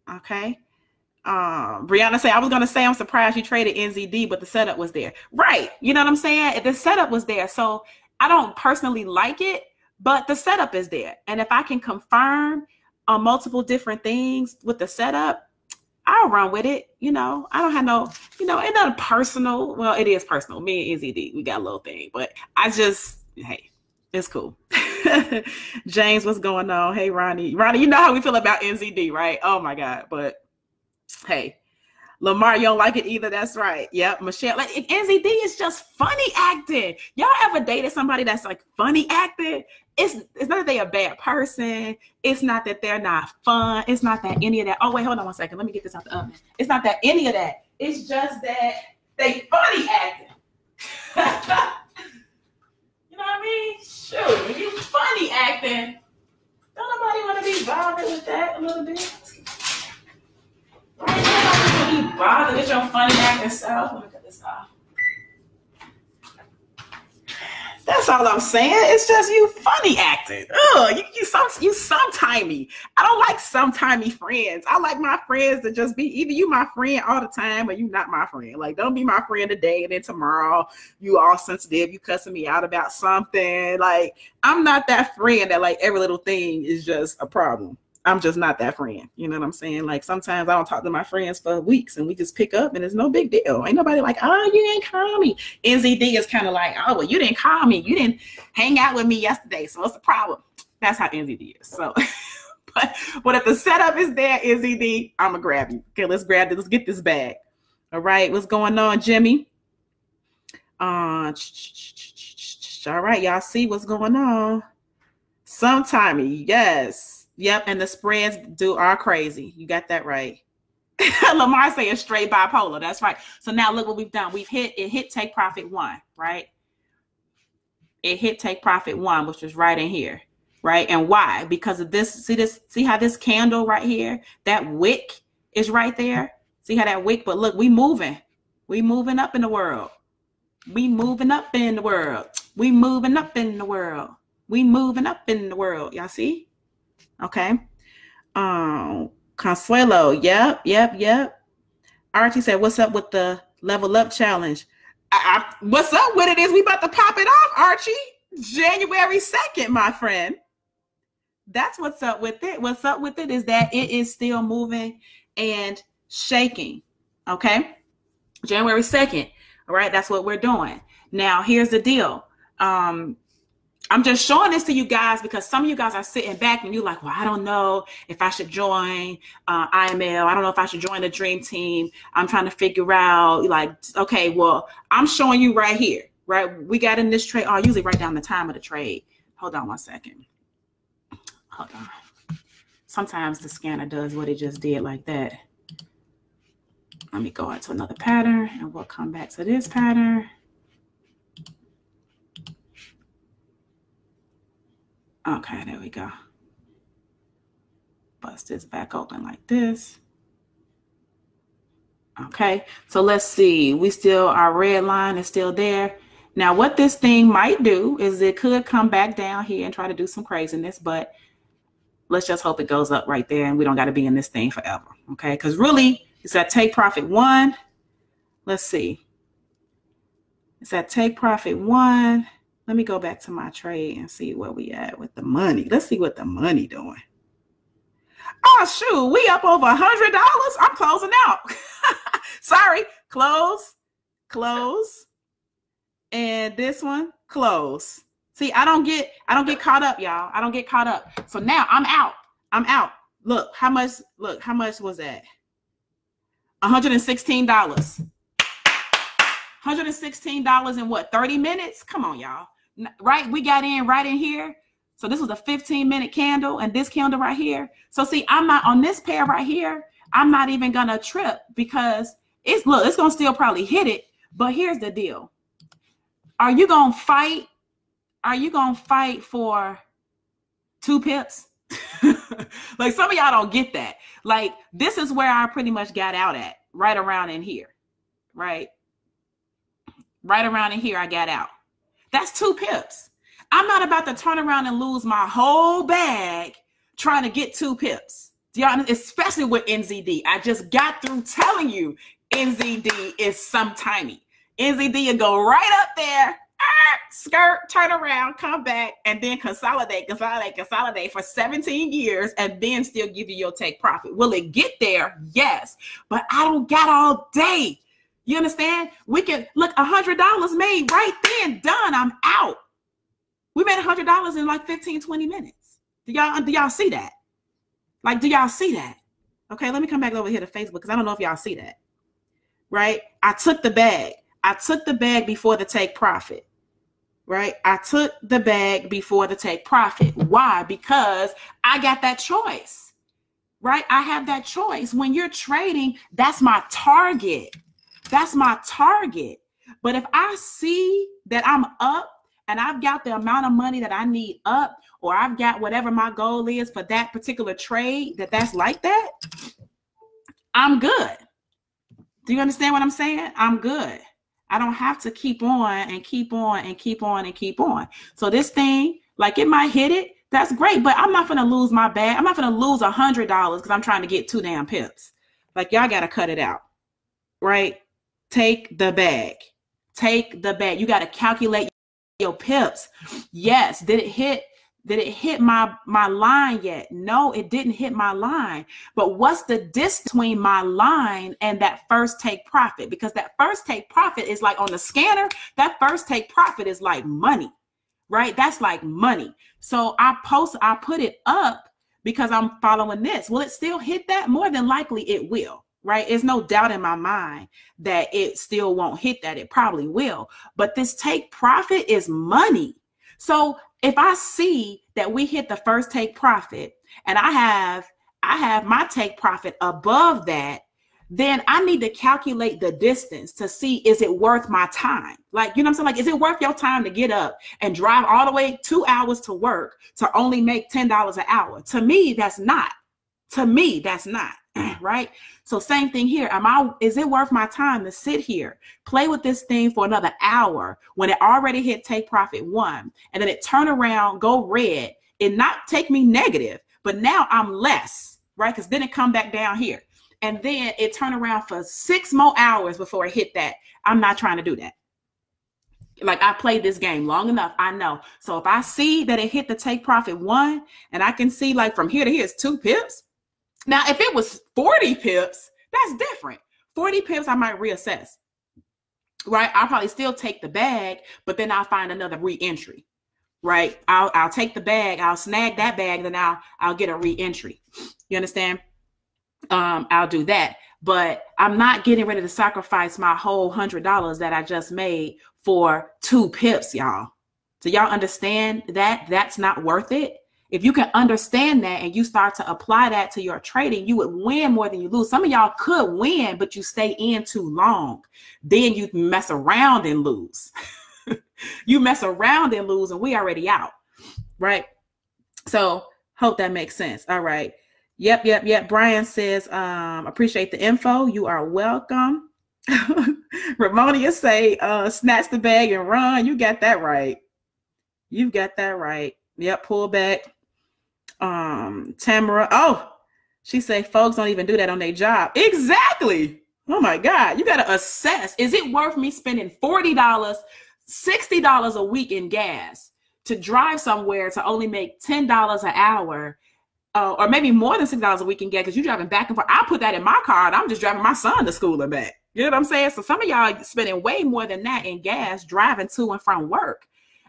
Okay. Brianna say, I was going to say, I'm surprised you traded NZD, but the setup was there. Right. You know what I'm saying? The setup was there. So I don't personally like it, but the setup is there. And if I can confirm on multiple different things with the setup, I'll run with it. You know, I don't have no, you know, it's not personal. Well, it is personal. Me and NZD, we got a little thing, but hey, it's cool. James, what's going on? Hey, Ronnie, you know how we feel about NZD, right? Oh my God. But hey, Lamar, you don't like it either. That's right. Yep. Michelle, like NZD is just funny acting. Y'all ever dated somebody that's like funny acting? It's not that they're a bad person. It's not that they're not fun. It's not that any of that. Oh, wait, hold on 1 second. Let me get this out the oven. It's not that any of that. It's just that they funny acting. You know what I mean? Shoot, when you funny acting, don't nobody want to be bothered with that a little bit? Right? Nobody want to be bothered with your funny acting self. Let me cut this off. That's all I'm saying. It's just you funny acting. Ugh, you sometimey. I don't like sometimey friends. I like my friends to just be either you my friend all the time or you not my friend. Like, don't be my friend today and then tomorrow you all sensitive, you cussing me out about something. Like, I'm not that friend that like every little thing is just a problem. I'm just not that friend. You know what I'm saying? Like, sometimes I don't talk to my friends for weeks and we just pick up and it's no big deal. Ain't nobody like, oh, you didn't call me. NZD is kind of like, oh, well, you didn't call me. You didn't hang out with me yesterday. So what's the problem? That's how NZD is. So, but if the setup is there, NZD, I'm going to grab you. Okay, let's grab it. Let's get this bag. All right. What's going on, Jimmy? All right. Y'all see what's going on? Sometimey. Yes. Yep, and the spreads are crazy. You got that right. Lamar saying straight bipolar. That's right. So now look what we've done. It hit take profit 1, right? It hit take profit 1, which is right in here, right? And why? Because of this. See how this candle right here, that wick is right there. See how that wick? But look, we moving up in the world. We moving up in the world. We moving up in the world. We moving up in the world. Y'all see? Okay. Consuelo. Yep. Archie said, what's up with the level up challenge? What's up with it is we about to pop it off, Archie. January 2nd, my friend. That's what's up with it. What's up with it is that it is still moving and shaking. Okay. January 2nd. All right. That's what we're doing. Now, here's the deal. I'm just showing this to you guys because some of you guys are sitting back and you're like, well, I don't know if I should join IML. I don't know if I should join the dream team. I'm trying to figure out, like, okay, well, I'm showing you right here, right? We got in this trade. I'll usually write down the time of the trade. Hold on one second. Hold on. Sometimes the scanner does what it just did like that. Let me go into another pattern and we'll come back to this pattern. Okay, there we go. Bust this back open like this. Okay, so let's see. Our red line is still there. Now, what this thing might do is it could come back down here and try to do some craziness, but let's just hope it goes up right there and we don't got to be in this thing forever. Okay, because really, it's at take profit 1. Let's see. It's at take profit 1. Let me go back to my trade and see where we at with the money. Let's see what the money doing. Oh, shoot. We up over $100. I'm closing out. Sorry. Close. And this one, close. See, I don't get caught up, y'all. I don't get caught up. So now I'm out. Look, how much was that? $116. $116 in what, 30 minutes? Come on, y'all. Right? We got in right in here. So this was a 15-minute candle and this candle right here. So see, I'm not on this pair right here. I'm not even going to trip because it's going to still probably hit it. But here's the deal. Are you going to fight? Are you going to fight for 2 pips? Like, some of y'all don't get that. Like, this is where I pretty much got out at, right around in here, right? Right around in here, I got out. That's 2 pips. I'm not about to turn around and lose my whole bag trying to get 2 pips. Do y'all, especially with NZD. I just got through telling you NZD is sometimey. NZD will go right up there, skirt, turn around, come back, and then consolidate for 17 years and then still give you your take profit. Will it get there? Yes. But I don't got all day. You understand? We can look, $100 made right then, done. I'm out. We made $100 in like 15, 20 minutes. Do y'all see that? Like, do y'all see that? Okay, let me come back over here to Facebook because I don't know if y'all see that. Right? I took the bag. I took the bag before the take profit. Right? I took the bag before the take profit. Why? Because I got that choice. Right? I have that choice. When you're trading, that's my target. That's my target. But if I see that I'm up and I've got the amount of money that I need up, or I've got whatever my goal is for that particular trade that's like that, I'm good. Do you understand what I'm saying? I'm good. I don't have to keep on and keep on and keep on and keep on. So this thing, like it might hit it. That's great, but I'm not going to lose my bag. I'm not going to lose $100 because I'm trying to get 2 damn pips. Like y'all got to cut it out, right? Take the bag. Take the bag. You got to calculate your pips. Yes. Did it hit my line yet? No, it didn't hit my line. But what's the distance between my line and that first take profit? Because that first take profit is like on the scanner, that first take profit is like money, right? That's like money. So I put it up because I'm following this. Will it still hit that? More than likely it will, right? There's no doubt in my mind that it still won't hit that. It probably will. But this take profit is money. So if I see that we hit the first take profit and I have my take profit above that, then I need to calculate the distance to see, is it worth my time? Like, you know what I'm saying? Like, is it worth your time to get up and drive all the way 2 hours to work to only make $10 an hour? To me, that's not. To me, that's not. Right? So same thing here. Is it worth my time to sit here, play with this thing for another hour when it already hit take profit 1 and then it turn around, go red, and not take me negative, but now I'm less, right? Because then it come back down here. And then it turned around for 6 more hours before it hit that. I'm not trying to do that. Like I played this game long enough. I know. So if I see that it hit the take profit 1 and I can see like from here to here is 2 pips. Now, if it was 40 pips, that's different. 40 pips, I might reassess, right? I'll probably still take the bag, but then I'll find another re-entry, right? I'll take the bag. I'll snag that bag. Then I'll get a re-entry. You understand? I'll do that, but I'm not getting ready to sacrifice my whole $100 that I just made for 2 pips, y'all. So y'all understand that that's not worth it. If you can understand that and you start to apply that to your trading, you would win more than you lose. Some of y'all could win, but you stay in too long. Then you mess around and lose. You mess around and lose, and we already out, right? So hope that makes sense. All right. Yep. Brian says, appreciate the info. You are welcome. Ramonia say, snatch the bag and run. You got that right. You've got that right. Yep. Pull back. Tamara. Oh, she say folks don't even do that on their job. Exactly. Oh my God. You got to assess. Is it worth me spending $40, $60 a week in gas to drive somewhere to only make $10 an hour? Or maybe more than $6 a week in gas because you're driving back and forth. I put that in my car and I'm just driving my son to school and back. You know what I'm saying? So some of y'all spending way more than that in gas driving to and from work.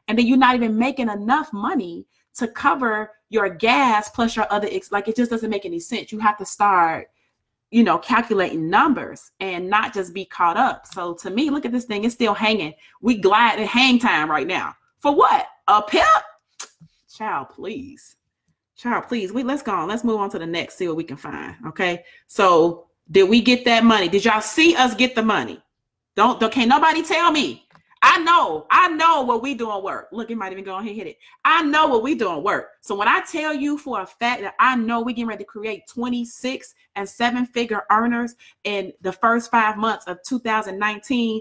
And then you're not even making enough money to cover your gas plus your other, like it just doesn't make any sense. You have to start, calculating numbers and not just be caught up. So to me, look at this thing. It's still hanging. We glide in hang time right now. For what? A pip? Child, please. Let's go on. Let's move on to the next, see what we can find. Okay. So did we get that money? Did y'all see us get the money? Can't nobody tell me. I know what we doing work. Look, it might even go on here and hit it. I know what we doing work. So when I tell you for a fact that I know we getting ready to create 26 and 7-figure earners in the first 5 months of 2019,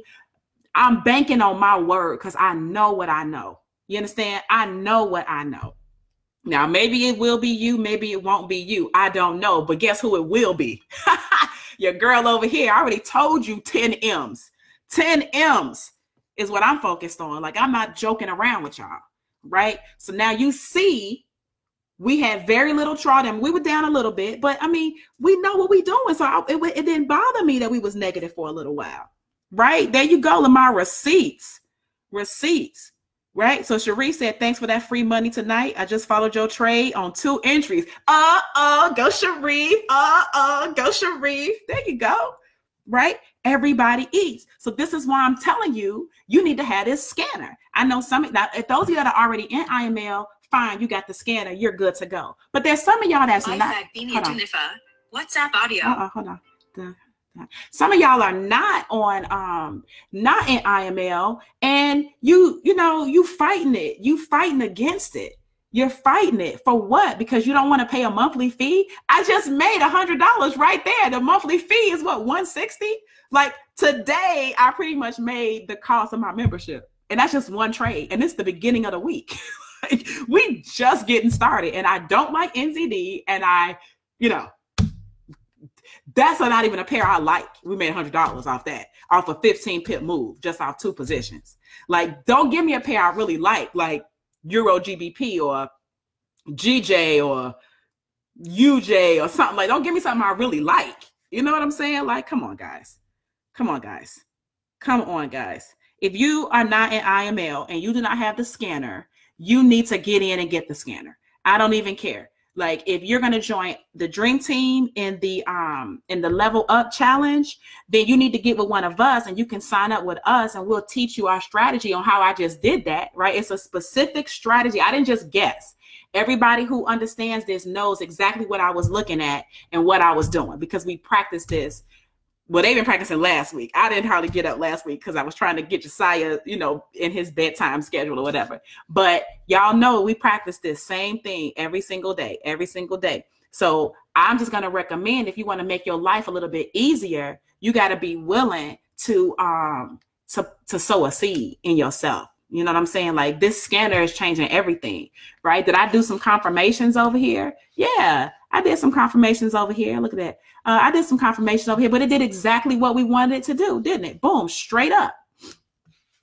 I'm banking on my word because I know what I know. You understand? I know what I know. Now, maybe it will be you. Maybe it won't be you. I don't know. But guess who it will be? Your girl over here. I already told you 10 M's. 10 M's is what I'm focused on. Like, I'm not joking around with y'all, right? So now you see we had very little drawdown. We were down a little bit, but I mean, we know what we're doing. So it didn't bother me that we was negative for a little while, right? There you go, Lamar, receipts, right? So Cherie said, thanks for that free money tonight. I just followed your trade on 2 entries. Go Cherie. Go Cherie. There you go, right? Everybody eats. So this is why I'm telling you, you need to have this scanner. I know now, if those of you that are already in IML, fine, you got the scanner, you're good to go. But there's some of y'all that's not. WhatsApp audio. Hold on. Some of y'all are not on, not in IML, and you fighting it. You fighting against it. You're fighting it for what? Because you don't want to pay a monthly fee. I just made $100 right there. The monthly fee is what, $160? Like, today I pretty much made the cost of my membership. And that's just one trade. And it's the beginning of the week. Like, we just getting started. And I don't like NZD. And that's not even a pair I like. We made $100 off that, off a 15 pip move, just off 2 positions. Like, don't give me a pair I really like Euro GBP or GJ or UJ or something. Like, don't give me something I really like. You know what I'm saying? Like, come on, guys. Come on, guys. Come on, guys. If you are not in IML and you do not have the scanner, you need to get in and get the scanner. I don't even care. Like, if you're going to join the dream team in the level up challenge, then you need to get with one of us and you can sign up with us and we'll teach you our strategy on how I just did that, right? It's a specific strategy. I didn't just guess. Everybody who understands this knows exactly what I was looking at and what I was doing, because we practiced this. Well, they've been practicing last week. I didn't hardly get up last week because I was trying to get Josiah, in his bedtime schedule or whatever. But y'all know we practice this same thing every single day. So I'm just going to recommend, if you want to make your life a little bit easier, you got to be willing to sow a seed in yourself. You know what I'm saying? Like, this scanner is changing everything, right? Did I do some confirmations over here? Yeah, I did some confirmations over here. Look at that. I did some confirmations over here, but it did exactly what we wanted it to do, didn't it? Boom, straight up,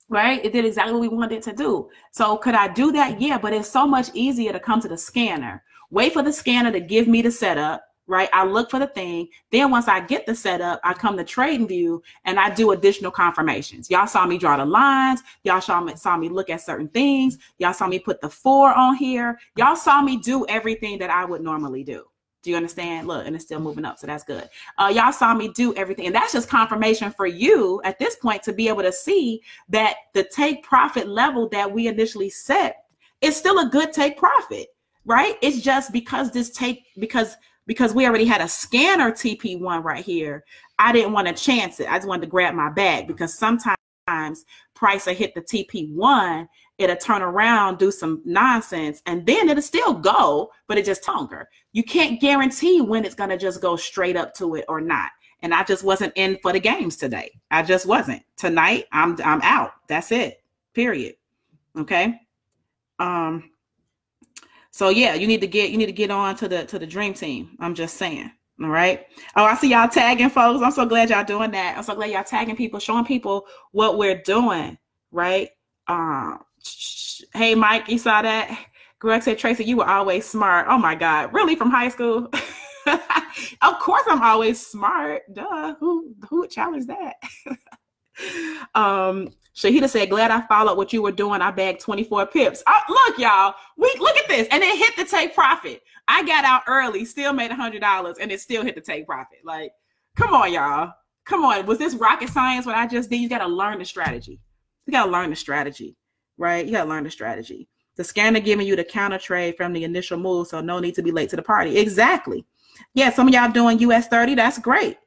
right? It did exactly what we wanted it to do. So could I do that? Yeah, but it's so much easier to come to the scanner, wait for the scanner to give me the setup, right? I look for the thing. Then once I get the setup, I come to TradingView and I do additional confirmations. Y'all saw me draw the lines. Y'all saw me look at certain things. Y'all saw me put the 4 on here. Y'all saw me do everything that I would normally do. Do you understand? Look, and it's still moving up. So that's good. Y'all saw me do everything. And that's just confirmation for you at this point to be able to see that the take profit level that we initially set is still a good take profit, right? It's just because because we already had a scanner TP1 right here, I didn't want to chance it. I just wanted to grab my bag, because sometimes price will hit the TP1, it'll turn around, do some nonsense, and then it'll still go, but it just longer. You can't guarantee when it's going to just go straight up to it or not. And I just wasn't in for the games today. I just wasn't. Tonight, I'm out. That's it. Period. Okay. So yeah, you need to get on to the dream team. I'm just saying. All right. Oh, I see y'all tagging folks. I'm so glad y'all doing that. I'm so glad y'all tagging people, showing people what we're doing. Right. Hey, Mike, you saw that? Greg said, Tracey, you were always smart. Oh my God. Really? From high school? Of course I'm always smart. Duh. Who would challenge that? Shahida said, glad I followed what you were doing. I bagged 24 pips. Look, y'all, look at this. And it hit the take profit. I got out early, still made $100, and it still hit the take profit. Like, come on, y'all. Come on. Was this rocket science what I just did? You got to learn the strategy. You got to learn the strategy, right? You got to learn the strategy. The scanner giving you the counter trade from the initial move, so no need to be late to the party. Exactly. Yeah, some of y'all doing US 30. That's great.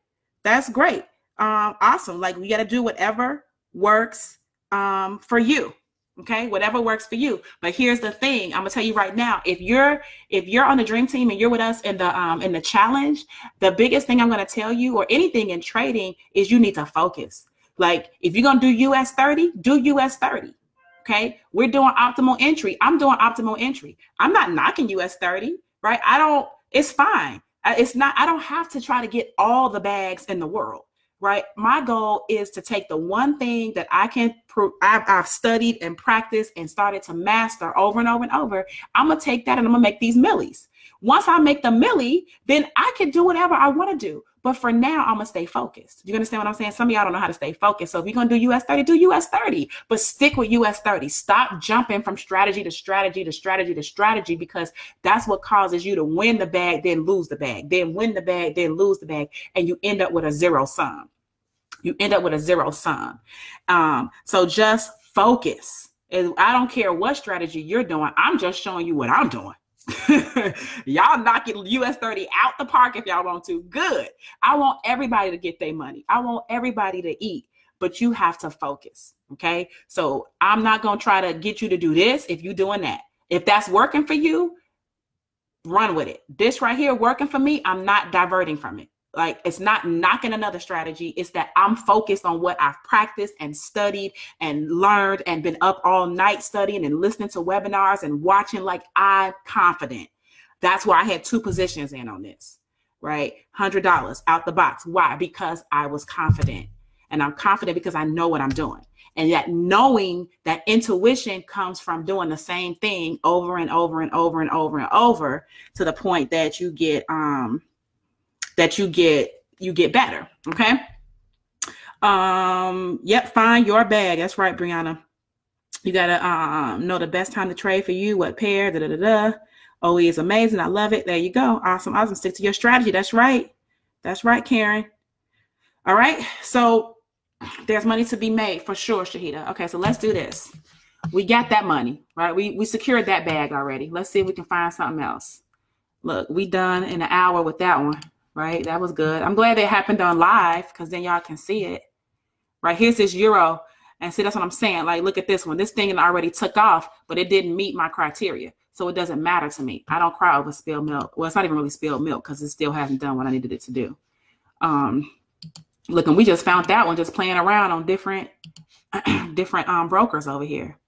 That's great. Awesome. Like, we got to do whatever works for you. Okay, whatever works for you. But here's the thing. I'm gonna tell you right now, if you're on the dream team and you're with us in the challenge, the biggest thing I'm gonna tell you, or anything in trading, is you need to focus. Like, if you're gonna do US 30, do US 30. Okay, we're doing optimal entry. I'm doing optimal entry. I'm not knocking US 30, right? It's fine. It's not, I don't have to try to get all the bags in the world. Right. My goal is to take the one thing that I've studied and practiced and started to master over and over and over. I'm going to take that and I'm going to make these millies. Once I make the millie, then I can do whatever I want to do. But for now, I'm going to stay focused. Do you understand what I'm saying? Some of y'all don't know how to stay focused. So if you're going to do US 30, do US 30, but stick with US 30. Stop jumping from strategy to strategy to strategy to strategy, because that's what causes you to win the bag, then lose the bag, then win the bag, then lose the bag. And you end up with a zero sum. You end up with a zero sum. So just focus. I don't care what strategy you're doing. I'm just showing you what I'm doing. Y'all knock it US 30 out the park if y'all want to. Good. I want everybody to get their money. I want everybody to eat, but you have to focus. Okay. So I'm not going to try to get you to do this if you're doing that. If that's working for you, run with it. This right here working for me, I'm not diverting from it. Like, it's not knocking another strategy. It's that I'm focused on what I've practiced and studied and learned and been up all night studying and listening to webinars and watching. Like, I'm confident. That's why I had 2 positions in on this, right? $100 out the box. Why? Because I was confident. And I'm confident because I know what I'm doing. And that knowing, that intuition comes from doing the same thing over and over and over and over and over, to the point that you get better. Okay. Yep. Find your bag. That's right, Brianna. You gotta know the best time to trade for you, what pair, OE is amazing. I love it. There you go. Awesome. Awesome. Stick to your strategy. That's right. That's right, Karen. All right. So there's money to be made for sure, Shahida. Okay. So let's do this. We got that money, right? We secured that bag already. Let's see if we can find something else. Look, we done in an hour with that one, right? That was good. I'm glad it happened on live, because then y'all can see it, right? Here's this euro. And see, that's what I'm saying. Like, look at this one. This thing already took off, but it didn't meet my criteria. So it doesn't matter to me. I don't cry over spilled milk. Well, it's not even really spilled milk, because it still hasn't done what I needed it to do. Look, and we just found that one just playing around on different brokers over here.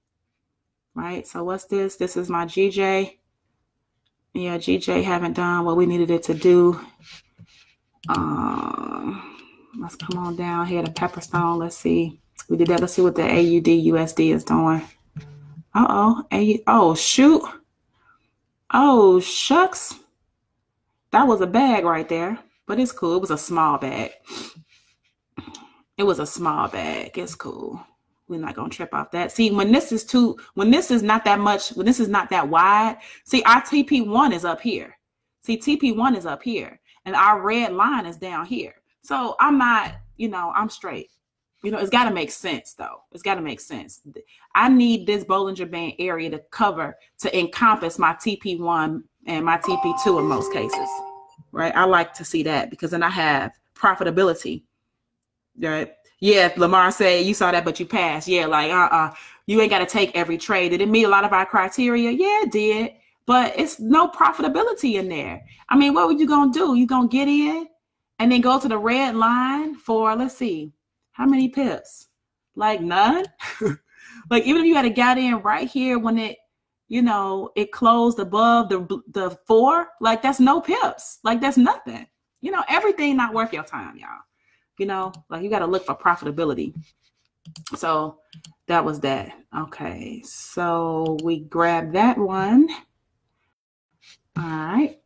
Right. So what's this? This is my GJ. Yeah, GJ haven't done what we needed it to do. Let's come on down here to Pepperstone. Let's see. We did that. Let's see what the AUD USD is doing. Oh, shoot. Oh, shucks. That was a bag right there, but it's cool. It was a small bag. It was a small bag. It's cool. We're not going to trip off that. See, when this is not that much, when this is not that wide, see, our TP1 is up here. See, TP1 is up here, and our red line is down here. So I'm not, I'm straight. It's got to make sense, though. It's got to make sense. I need this Bollinger Band area to encompass my TP1 and my TP2 in most cases, right? I like to see that, because then I have profitability, right? Yeah, Lamar said you saw that, but you passed. Yeah, like, you ain't got to take every trade. Did it meet a lot of our criteria? Yeah, it did. But it's no profitability in there. I mean, what were you going to do? You going to get in and then go to the red line for, let's see, how many pips? Like none? Like, even if you had got in right here when it, it closed above the 4, like, that's no pips. Like, that's nothing. Everything not worth your time, y'all. Like, you got to look for profitability. So that was that. Okay. So we grabbed that one. All right.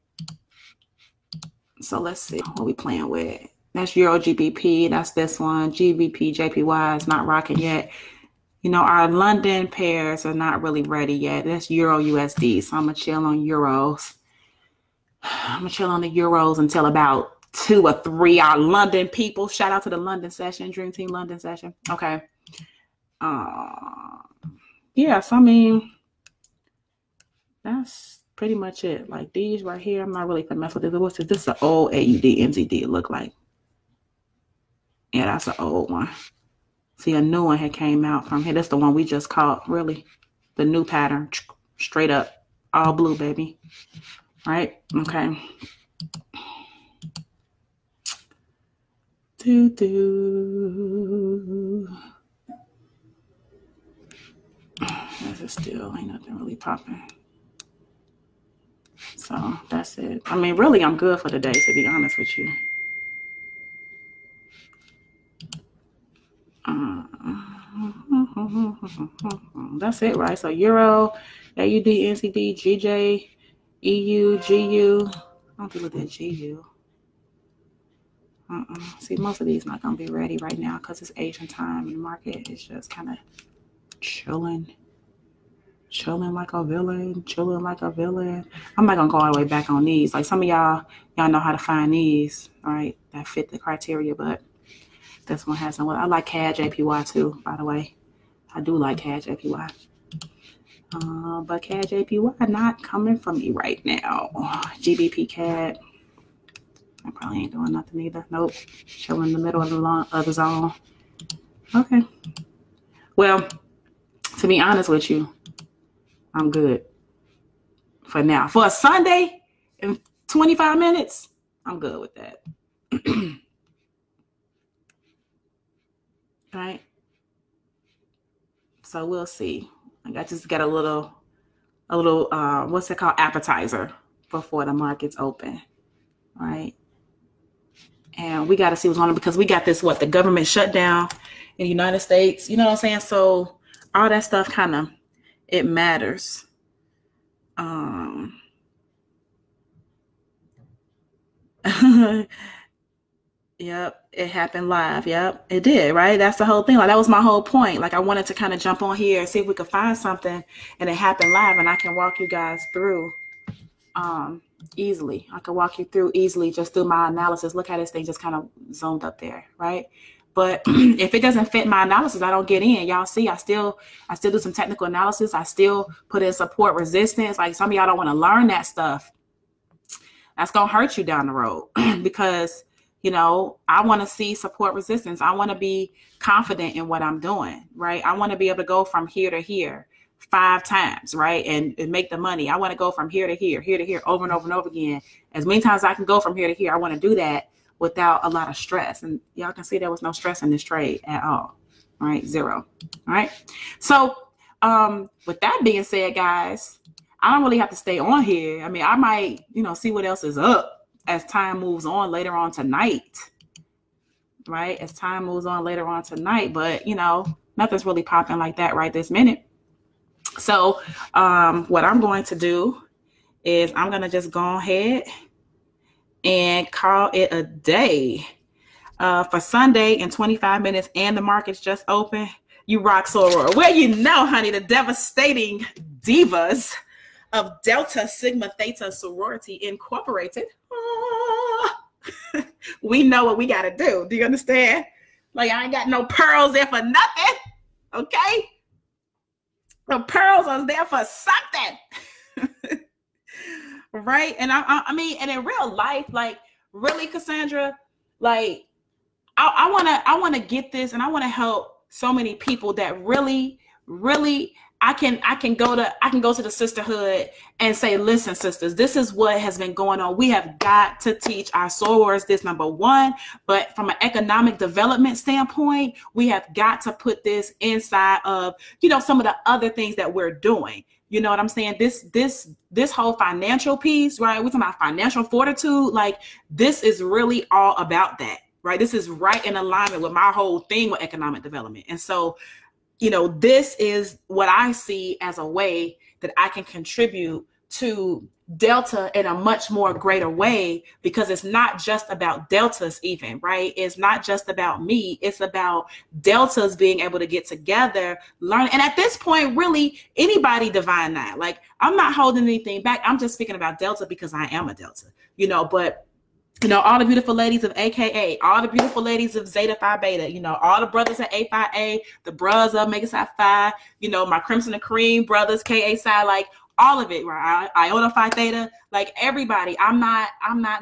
So let's see what we playing with. That's Euro GBP. That's this one. GBP, JPY is not rocking yet. Our London pairs are not really ready yet. That's Euro USD. So I'm going to chill on Euros. I'm going to chill on the Euros until about 2 or 3 our London people. Shout out to the London session, Dream Team London session. Okay. Yeah, so I mean, that's pretty much it. Like, these right here, I'm not really gonna mess with this. What's this? This is an old AUD NZD, it look like. Yeah, that's an old one. See, a new one had came out from here. That's the one we just caught, really. The new pattern, straight up, all blue, baby. Right? Okay. This is still ain't nothing really popping. So that's it. I mean, really, I'm good for the day, to be honest with you. That's it, right? So Euro, AUD, NCD, GJ, EU, GU. I don't think with that GU. See, most of these not gonna be ready right now because it's Asian time and the market is just kind of chilling like a villain, I'm not gonna go all the way back on these. Like, some of y'all know how to find these, right? That fit the criteria, but this one hasn't. Well, I like CAD JPY too, by the way. I do like CAD JPY. But CAD JPY not coming for me right now. GBP CAD. I probably ain't doing nothing either. Nope. Chilling in the middle of the zone. Okay. Well, to be honest with you, I'm good for now. For a Sunday in 25 minutes, I'm good with that. Right. So we'll see. I just got a little, what's it called? Appetizer before the markets open. Right. And we got to see what's going on because we got this, the government shutdown in the United States. You know what I'm saying? So all that stuff kind of, it matters. Yep, it happened live. Yep, it did, right? That's the whole thing. Like, that was my whole point. Like, I wanted to kind of jump on here and see if we could find something, and it happened live, and I can walk you guys through easily. I can walk you through easily just through my analysis. Look how this thing just kind of zoomed up there, right? But if it doesn't fit my analysis, I don't get in. Y'all see, I still do some technical analysis. I still put in support resistance. Like, some of y'all don't want to learn that stuff. That's going to hurt you down the road because, you know, I want to see support resistance. I want to be confident in what I'm doing, right? I want to be able to go from here to here 5 times, right? And make the money. I want to go from here to here over and over and over again. As many times as I can go from here to here, I want to do that without a lot of stress. And y'all can see there was no stress in this trade at all, right? 0, all right? So with that being said, guys, I don't really have to stay on here. I mean, I might, you know, see what else is up as time moves on later on tonight, right? As time moves on later on tonight, but, you know, nothing's really popping like that right this minute. So what I'm going to do is I'm going to just go ahead and call it a day for Sunday in 25 minutes, and the market's just open. You rock, soror. Well, you know, honey, the devastating divas of Delta Sigma Theta Sorority Incorporated. We know what we got to do. Do you understand? Like, I ain't got no pearls there for nothing. Okay? The pearls are there for something. Right? And I mean, and in real life, like, really, Cassandra, like, I want to get this, and I want to help so many people that really I can go to the sisterhood and say, listen, sisters, this is what has been going on. We have got to teach our sorors this, number one, but from an economic development standpoint, we have got to put this inside of, you know, some of the other things that we're doing. You know what I'm saying? This whole financial piece, right? We're talking about financial fortitude. Like, this is really all about that, right? This is right in alignment with my whole thing with economic development. And so, you know, this is what I see as a way that I can contribute to Delta in a much more greater way, because it's not just about Deltas even, right? It's not just about me. It's about Deltas being able to get together, learn. And at this point, really, anybody divine that. Like, I'm not holding anything back. I'm just speaking about Delta because I am a Delta, you know, but you know, all the beautiful ladies of AKA, all the beautiful ladies of Zeta Phi Beta, you know, all the brothers at A Phi A, the bros of Mega Psi Phi, you know, my Crimson and Cream brothers, KA Psi, like all of it, right? Iota Phi Theta, like everybody. I'm not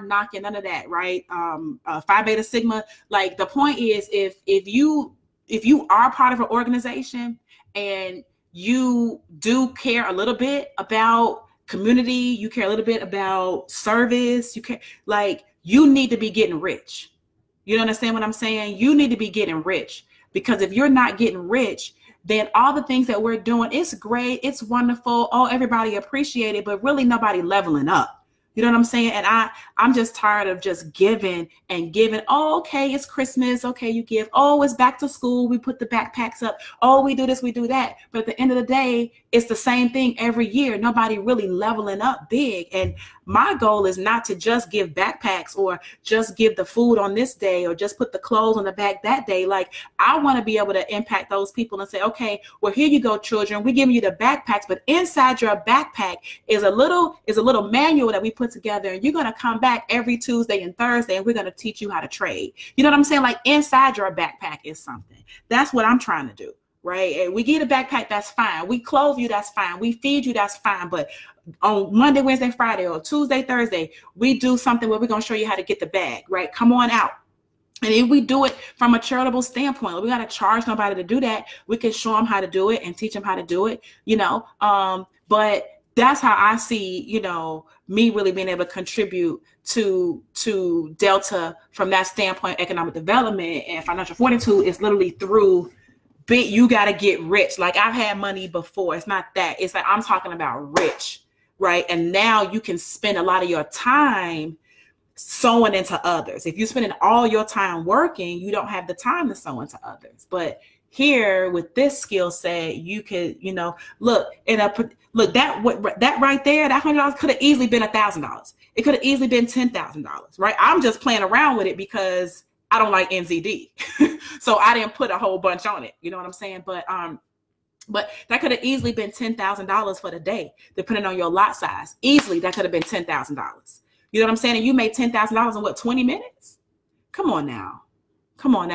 knocking none of that, right? Phi Beta Sigma. Like, the point is, if you are part of an organization and you do care a little bit about community, you care a little bit about service, you care, like, you need to be getting rich. You understand what I'm saying? You need to be getting rich, because if you're not getting rich, then all the things that we're doing, it's great, it's wonderful. Oh, everybody appreciate it, but really nobody leveling up. You know what I'm saying? And I'm just tired of just giving and giving. Oh, okay, it's Christmas. Okay, you give. Oh, it's back to school. We put the backpacks up. Oh, we do this, we do that. But at the end of the day, it's the same thing every year. Nobody really leveling up big. And my goal is not to just give backpacks or just give the food on this day or just put the clothes on the back that day. Like, I want to be able to impact those people and say, okay, well, here you go, children. We're giving you the backpacks, but inside your backpack is a little manual that we put together, and you're going to come back every Tuesday and Thursday, and we're going to teach you how to trade. You know what I'm saying? Like, inside your backpack is something. That's what I'm trying to do, right? And we get a backpack, that's fine. We clothe you, that's fine. We feed you, that's fine. But on Monday, Wednesday, Friday, or Tuesday, Thursday, we do something where we're going to show you how to get the bag, right? Come on out. And if we do it from a charitable standpoint, we got to charge nobody to do that. We can show them how to do it and teach them how to do it, you know. But that's how I see, me really being able to contribute to Delta from that standpoint. Economic development and financial fortitude is literally through you got to get rich. Like, I've had money before. It's not that. It's like, I'm talking about rich, right? And now you can spend a lot of your time sowing into others. If you're spending all your time working, you don't have the time to sow into others. But here with this skill set, you could, look that right there, that $100 could have easily been $1,000. It could have easily been $10,000, right? I'm just playing around with it because I don't like NZD. So I didn't put a whole bunch on it. You know what I'm saying? But that could have easily been $10,000 for the day, depending on your lot size. Easily, that could have been $10,000. You know what I'm saying? And you made $10,000 in what, 20 minutes? Come on now.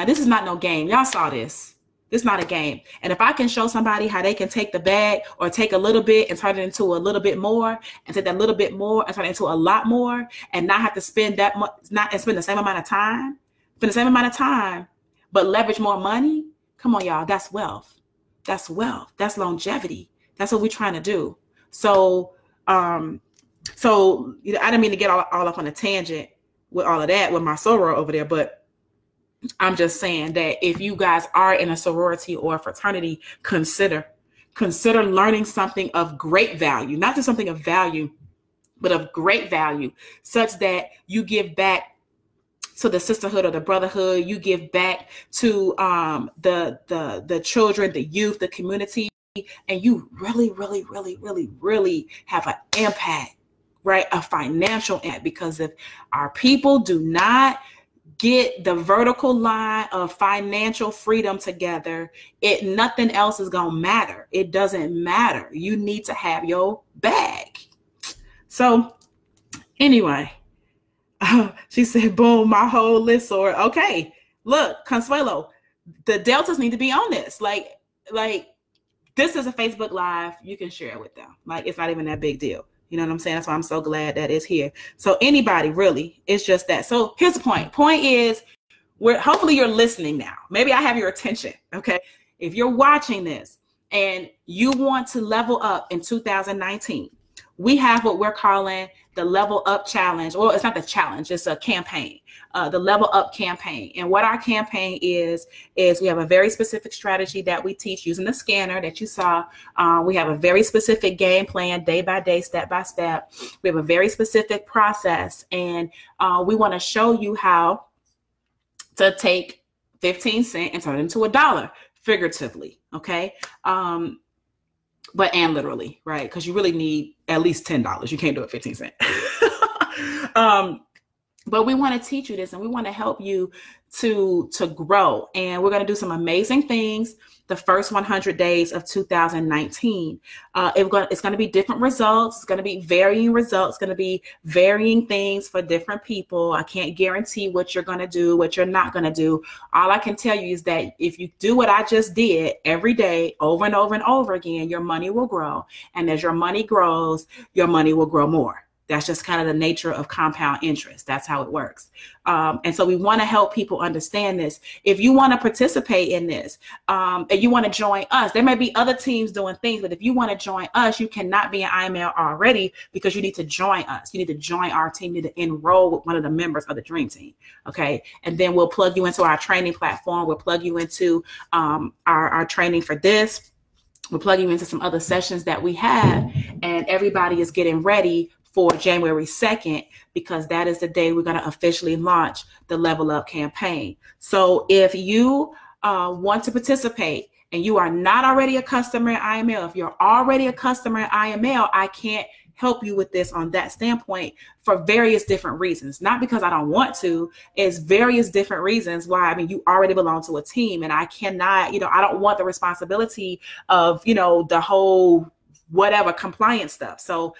This is not no game. Y'all saw this. This is not a game. And if I can show somebody how they can take the bag or take a little bit and turn it into a little bit more, and take that little bit more and turn it into a lot more, and not have to spend that much, and spend the same amount of time, but leverage more money. Come on, y'all. That's wealth. That's wealth. That's longevity. That's what we're trying to do. So, I didn't mean to get all up on a tangent with all of that with my soror over there, but I'm just saying that if you guys are in a sorority or a fraternity, consider learning something of great value, not just something of value, but of great value, such that you give back to the sisterhood or the brotherhood. You give back to the children, the youth, the community, and you really, really, really, really, really have an impact, right? A financial impact. Because if our people do not get the vertical line of financial freedom together, nothing else is gonna matter. It doesn't matter. You need to have your bag. So anyway, she said, boom, my whole list. Or okay, look, Consuelo, the Deltas need to be on this. Like this is a Facebook Live. You can share it with them. Like, it's not even that big deal. You know what I'm saying? That's why I'm so glad that it's here. So anybody, really, it's just that. So here's the point. Point is, hopefully you're listening now. Maybe I have your attention. Okay. If you're watching this and you want to level up in 2019, we have what we're calling the Level Up Challenge. Well, it's not the challenge, it's a campaign, the Level Up campaign. And what our campaign is we have a very specific strategy that we teach using the scanner that you saw. We have a very specific game plan, day by day, step by step. We have a very specific process. And we want to show you how to take 15 cents and turn it into $1, figuratively, okay? And literally, right? Because you really need at least $10. You can't do it 15 cents. But we want to teach you this, and we want to help you to grow. And we're going to do some amazing things the first 100 days of 2019. It's going to be different results. It's going to be varying results. It's going to be varying things for different people. I can't guarantee what you're going to do, what you're not going to do. All I can tell you is that if you do what I just did every day, over and over and over again, your money will grow. And as your money grows, your money will grow more. That's just kind of the nature of compound interest. That's how it works. And so we want to help people understand this. If you want to participate in this and you want to join us, there may be other teams doing things, but if you want to join us, you cannot be an IML already, because you need to join us. You need to join our team. You need to enroll with one of the members of the Dream Team. Okay. And then we'll plug you into our training platform. We'll plug you into our training for this. We'll plug you into some other sessions that we have, and everybody is getting ready for January 2nd, because that is the day we're going to officially launch the Level Up campaign. So if you want to participate and you are not already a customer in IML, if you're already a customer in IML, I can't help you with this on that standpoint for various different reasons. Not because I don't want to, it's various different reasons why. I mean, you already belong to a team, and I cannot, I don't want the responsibility of, the whole whatever compliance stuff. So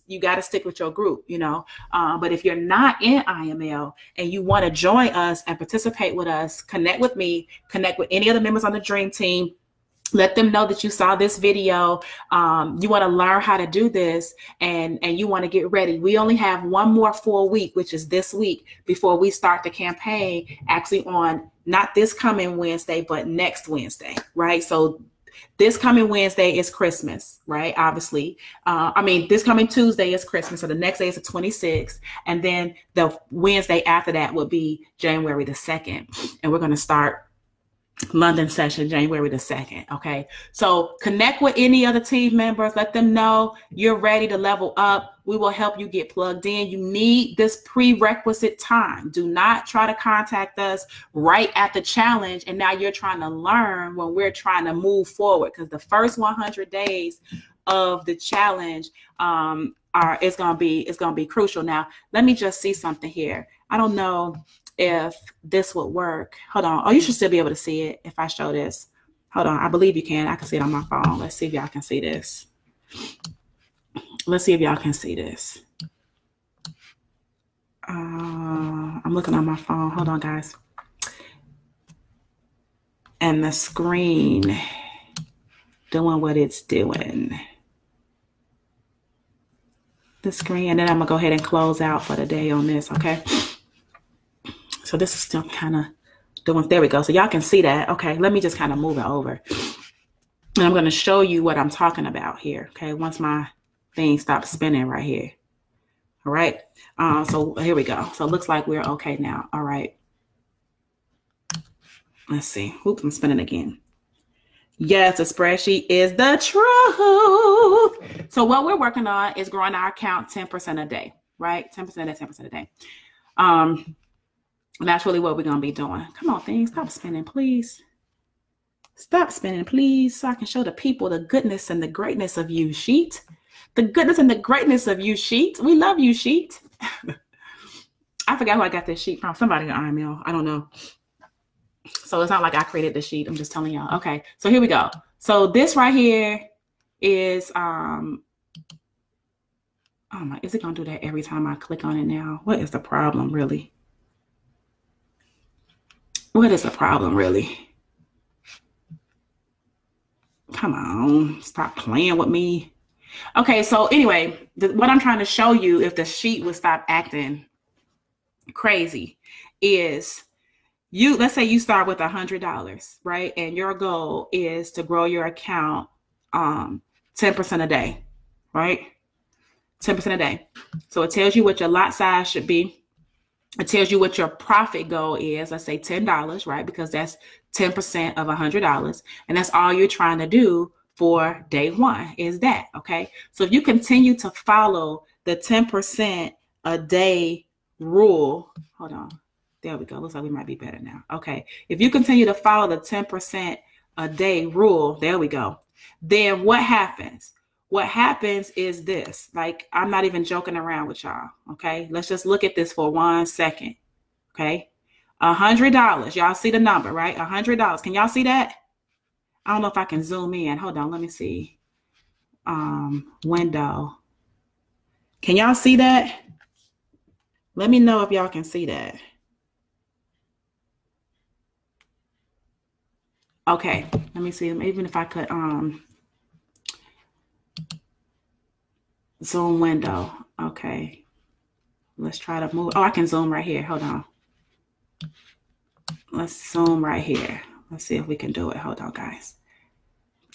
you got to stick with your group, but if you're not in IML and you want to join us and participate with us, connect with me, connect with any other members on the Dream Team. Let them know that you saw this video. You want to learn how to do this, and you want to get ready. We only have one more full week, which is this week, before we start the campaign, actually on not this coming Wednesday, but next Wednesday, right? So This coming Wednesday is Christmas, right? Obviously. This coming Tuesday is Christmas. So the next day is the 26th. And then the Wednesday after that will be January the 2nd. And we're going to start London session January the 2nd. Okay. So connect with any other team members. Let them know you're ready to level up. We will help you get plugged in. You need this prerequisite time. Do not try to contact us right at the challenge. And now you're trying to learn when we're trying to move forward, because the first 100 days of the challenge it's going to be crucial. Now, let me just see something here. I don't know if this would work. Hold on. Oh, you should still be able to see it if I show this. Hold on. I believe you can. I can see it on my phone. Let's see if y'all can see this. Let's see if y'all can see this. I'm looking on my phone. Hold on, guys. And the screen doing what it's doing. The screen. And then I'm going to go ahead and close out for the day on this, okay? So this is still kind of doing, there we go. So y'all can see that. Okay, let me just kind of move it over. And I'm going to show you what I'm talking about here. Okay, once my thing stops spinning right here. All right. So here we go. So it looks like we're okay now. All right. Let's see. Oops, I'm spinning again. Yes, the spreadsheet is the truth. So what we're working on is growing our account 10% a day, right? 10% a day, 10% a day. That's really what we're going to be doing. Come on, things. Stop spinning, please. Stop spinning, please, so I can show the people the goodness and the greatness of you, Sheet. The goodness and the greatness of you, Sheet. We love you, Sheet. I forgot who I got this sheet from. Somebody in IML. I don't know. So it's not like I created the sheet. I'm just telling y'all. Okay, so here we go. So this right here is, oh my, is it going to do that every time I click on it now? What is the problem, really? What is the problem, really? Come on, stop playing with me. Okay, so anyway, what I'm trying to show you, if the sheet would stop acting crazy, is let's say you start with $100, right? And your goal is to grow your account 10% a day, right? 10% a day. So it tells you what your lot size should be. It tells you what your profit goal is. Let's say $10, right? Because that's 10% of $100. And that's all you're trying to do for day one is that, okay? So if you continue to follow the 10% a day rule, hold on. There we go. Looks like we might be better now. Okay. If you continue to follow the 10% a day rule, there we go. Then what happens? What happens is this, like, I'm not even joking around with y'all. Okay. Let's just look at this for 1 second. Okay. $100. Y'all see the number, right? $100. Can y'all see that? I don't know if I can zoom in. Hold on. Let me see. Window. Can y'all see that? Let me know if y'all can see that. Okay. Let me see. Even if I could, zoom window. Okay. Let's try to move. Oh, I can zoom right here. Hold on. Let's zoom right here. Let's see if we can do it. Hold on, guys.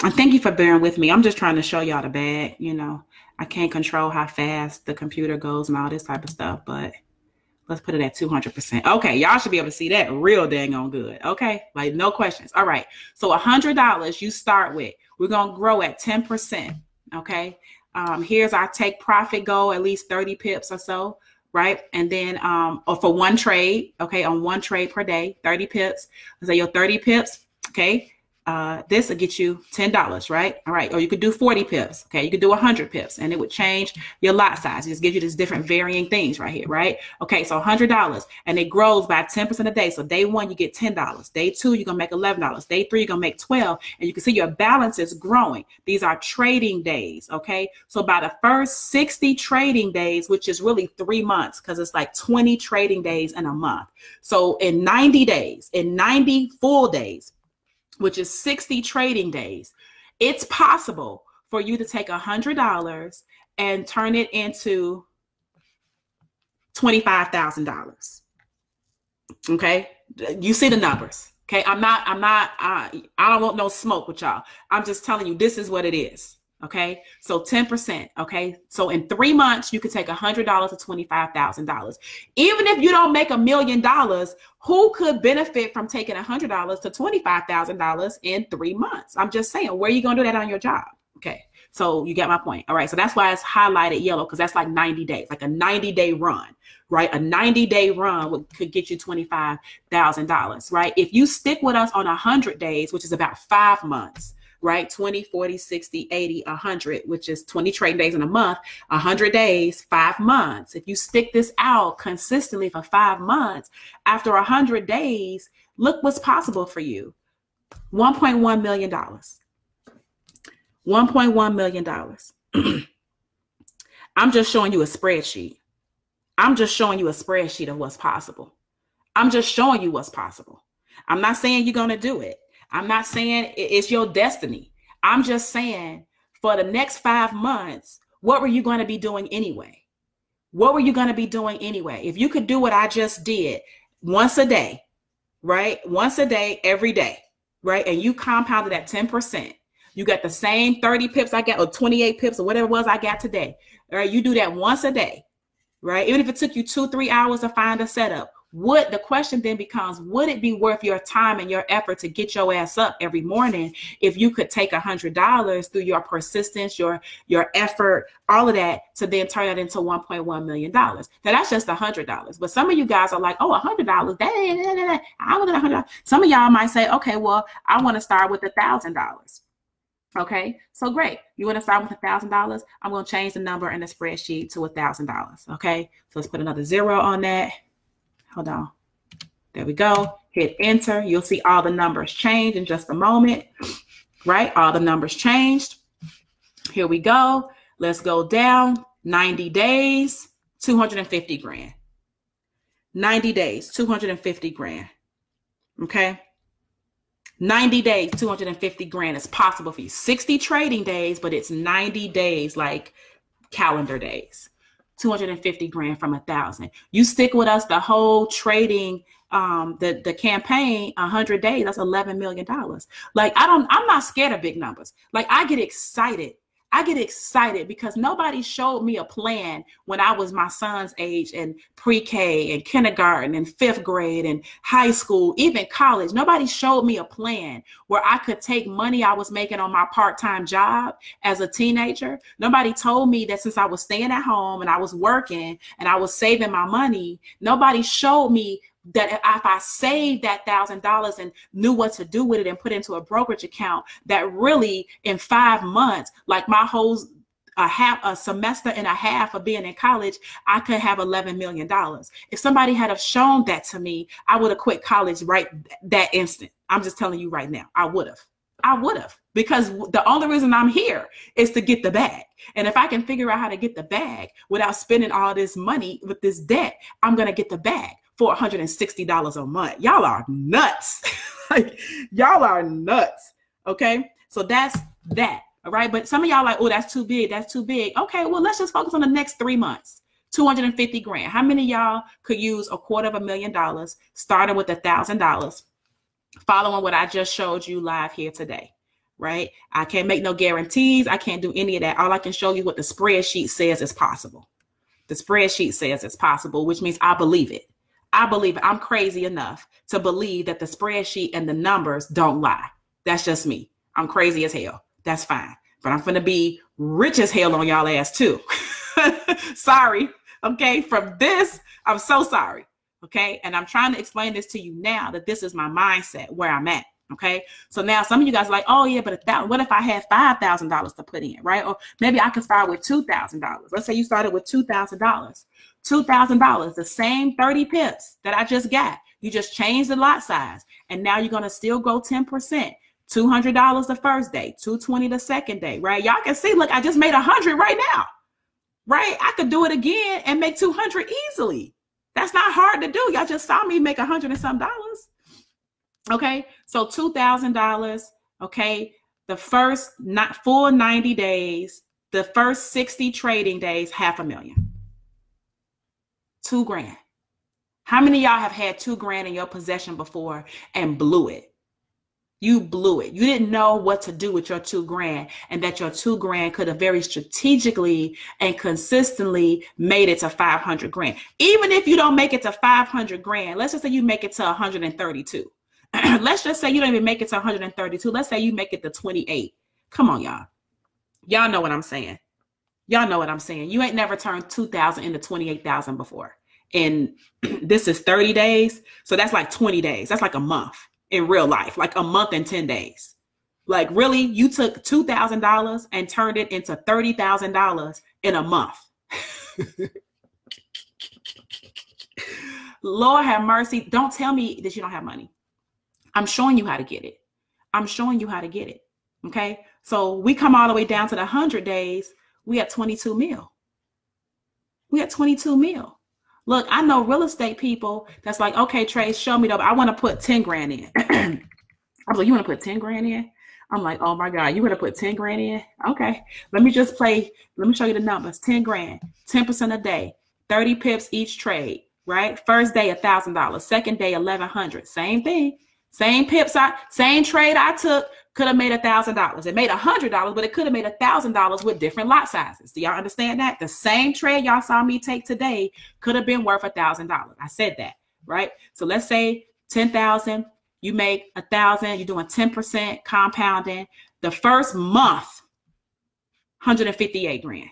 And thank you for bearing with me. I'm just trying to show y'all the bag. You know, I can't control how fast the computer goes and all this type of stuff, but let's put it at 200%. Okay, y'all should be able to see that real dang on good. Okay, like no questions. All right, so $100 you start with. We're going to grow at 10%. Okay, here's our take profit goal, at least 30 pips or so, right? And then or for one trade, okay, on one trade per day, 30 pips. So your 30 pips, okay, this will get you $10, right? All right, or you could do 40 pips, okay? You could do 100 pips, and it would change your lot size. It just gives you these different varying things right here, right? Okay, so $100, and it grows by 10% a day. So day one, you get $10. Day two, you're gonna make $11. Day three, you're gonna make $12, and you can see your balance is growing. These are trading days, okay? So by the first 60 trading days, which is really 3 months, because it's like 20 trading days in a month. So in 90 days, in 90 full days, which is 60 trading days, it's possible for you to take $100 and turn it into $25,000. Okay, you see the numbers. Okay. I don't want no smoke with y'all. I'm just telling you, this is what it is. Okay. So 10%. Okay. So in 3 months, you could take $100 to $25,000. Even if you don't make $1 million, who could benefit from taking $100 to $25,000 in 3 months? I'm just saying, where are you going to do that on your job? Okay. So you get my point. All right. So that's why it's highlighted yellow, because that's like 90 days, like a 90-day run, right? A 90-day run could get you $25,000, right? If you stick with us on 100 days, which is about 5 months, right? 20, 40, 60, 80, 100, which is 20 trading days in a month, 100 days, 5 months. If you stick this out consistently for 5 months, after 100 days, look what's possible for you. $1.1 million. $1.1 million. I'm just showing you a spreadsheet. I'm just showing you a spreadsheet of what's possible. I'm just showing you what's possible. I'm not saying you're going to do it. I'm not saying it's your destiny. I'm just saying for the next 5 months, what were you going to be doing anyway? What were you going to be doing anyway? If you could do what I just did once a day, right? Once a day, every day, right? And you compounded at 10%. You got the same 30 pips I got, or 28 pips, or whatever it was I got today. All right. You do that once a day, right? Even if it took you 2-3 hours to find a setup, the question then becomes, would it be worth your time and your effort to get your ass up every morning if you could take $100 through your persistence, your effort, all of that, to then turn it into $1.1 million? Now that's just $100. But some of you guys are like, oh, $100, I want $100. Some of y'all might say, okay, well, I want to start with $1,000. Okay, so great. You want to start with $1,000? I'm going to change the number in the spreadsheet to $1,000. Okay, so let's put another 0 on that. Hold on. There we go. Hit enter. You'll see all the numbers change in just a moment, right? All the numbers changed. Here we go. Let's go down. 90 days, 250 grand. 90 days, 250 grand. Okay. 90 days, 250 grand is possible for you. 60 trading days, but it's 90 days, like calendar days. 250 grand from 1,000. You stick with us the whole trading, the campaign, 100 days, that's $11 million. Like, I'm not scared of big numbers. Like, I get excited. Because nobody showed me a plan when I was my son's age in pre-K and kindergarten and 5th grade and high school, even college. Nobody showed me a plan where I could take money I was making on my part-time job as a teenager. Nobody told me that since I was staying at home and I was working and I was saving my money, nobody showed me that if I saved that $1,000 and knew what to do with it and put it into a brokerage account, that really in 5 months, like my whole a semester and a half of being in college, I could have $11 million. If somebody had have shown that to me, I would have quit college right that instant. I'm just telling you right now, I would have, because the only reason I'm here is to get the bag. And if I can figure out how to get the bag without spending all this money with this debt, I'm going to get the bag for $160 a month. Y'all are nuts. Like, y'all are nuts. Okay. So that's that. All right. But some of y'all like, oh, that's too big. That's too big. Okay. Well, let's just focus on the next 3 months. 250 grand. How many of y'all could use $250,000 starting with $1,000, following what I just showed you live here today? Right. I can't make no guarantees. I can't do any of that. All I can show you what the spreadsheet says is possible. The spreadsheet says it's possible, which means I believe it. I'm crazy enough to believe that the spreadsheet and the numbers don't lie. That's just me. I'm crazy as hell. That's fine. But I'm going to be rich as hell on y'all ass too. Sorry. Okay. From this, I'm so sorry. Okay. And I'm trying to explain this to you now, that this is my mindset where I'm at. Okay. So now some of you guys are like, oh yeah, but what if I had $5,000 to put in, right? Or maybe I could start with $2,000. Let's say you started with $2,000. $2,000, the same 30 pips that I just got. You just changed the lot size, and now you're going to still go 10%. $200 the first day, $220 the second day, right? Y'all can see, look, I just made 100 right now, right? I could do it again and make 200 easily. That's not hard to do. Y'all just saw me make $100 and some dollars. Okay. So $2,000. Okay. The first full 90 days, the first 60 trading days, $500,000. $2 grand. How many of y'all have had $2,000 in your possession before and blew it? You blew it. You didn't know what to do with your $2,000, and that your $2,000 could have very strategically and consistently made it to $500,000. Even if you don't make it to $500,000, let's just say you make it to 132. Let's just say you don't even make it to 132. Let's say you make it to 28. Come on, y'all. Y'all know what I'm saying. Y'all know what I'm saying. You ain't never turned 2,000 into 28,000 before. And this is 30 days. So that's like 20 days. That's like a month in real life, like a month and 10 days. Like really, you took $2,000 and turned it into $30,000 in a month. Lord have mercy. Don't tell me that you don't have money. I'm showing you how to get it. I'm showing you how to get it. Okay. So we come all the way down to the 100 days. We at 22 mil. We at 22 mil. Look, I know real estate people that's like, okay, Trace, show me though. I want to put 10 grand in. I was like, you want to put 10 grand in? I'm like, oh my God, you want to put 10 grand in? Okay. Let me show you the numbers. 10 grand, 10% a day, 30 pips each trade, right? First day, $1,000. Second day, 1,100. Same thing. Same pips, same trade I took could have made $1,000. It made $100, but it could have made $1,000 with different lot sizes. Do y'all understand that? The same trade y'all saw me take today could have been worth $1,000. I said that, right? So let's say 10,000, you make 1,000, you're doing 10% compounding. The first month, 158 grand.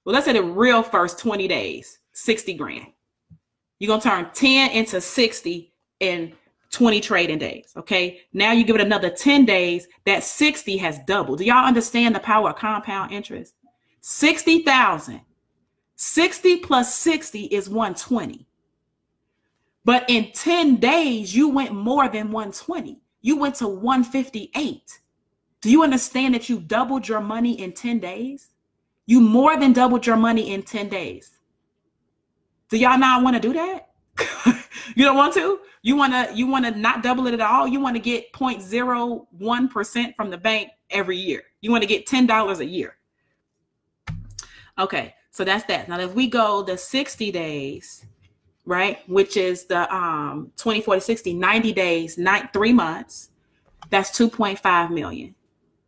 Well, let's say the real first 20 days, 60 grand. You're going to turn 10 into 60 in 20 trading days. Okay. Now you give it another 10 days. That 60 has doubled. Do y'all understand the power of compound interest? 60,000. 60 plus 60 is 120. But in 10 days, you went more than 120. You went to 158. Do you understand that you doubled your money in 10 days? You more than doubled your money in 10 days. Do y'all not want to do that? You don't want to? You want to not double it at all? You want to get 0.01% from the bank every year. You want to get $10 a year. Okay, so that's that. Now, if we go the 60 days, right, which is the 24 to 60, 90 days, 3 months, that's 2.5 million.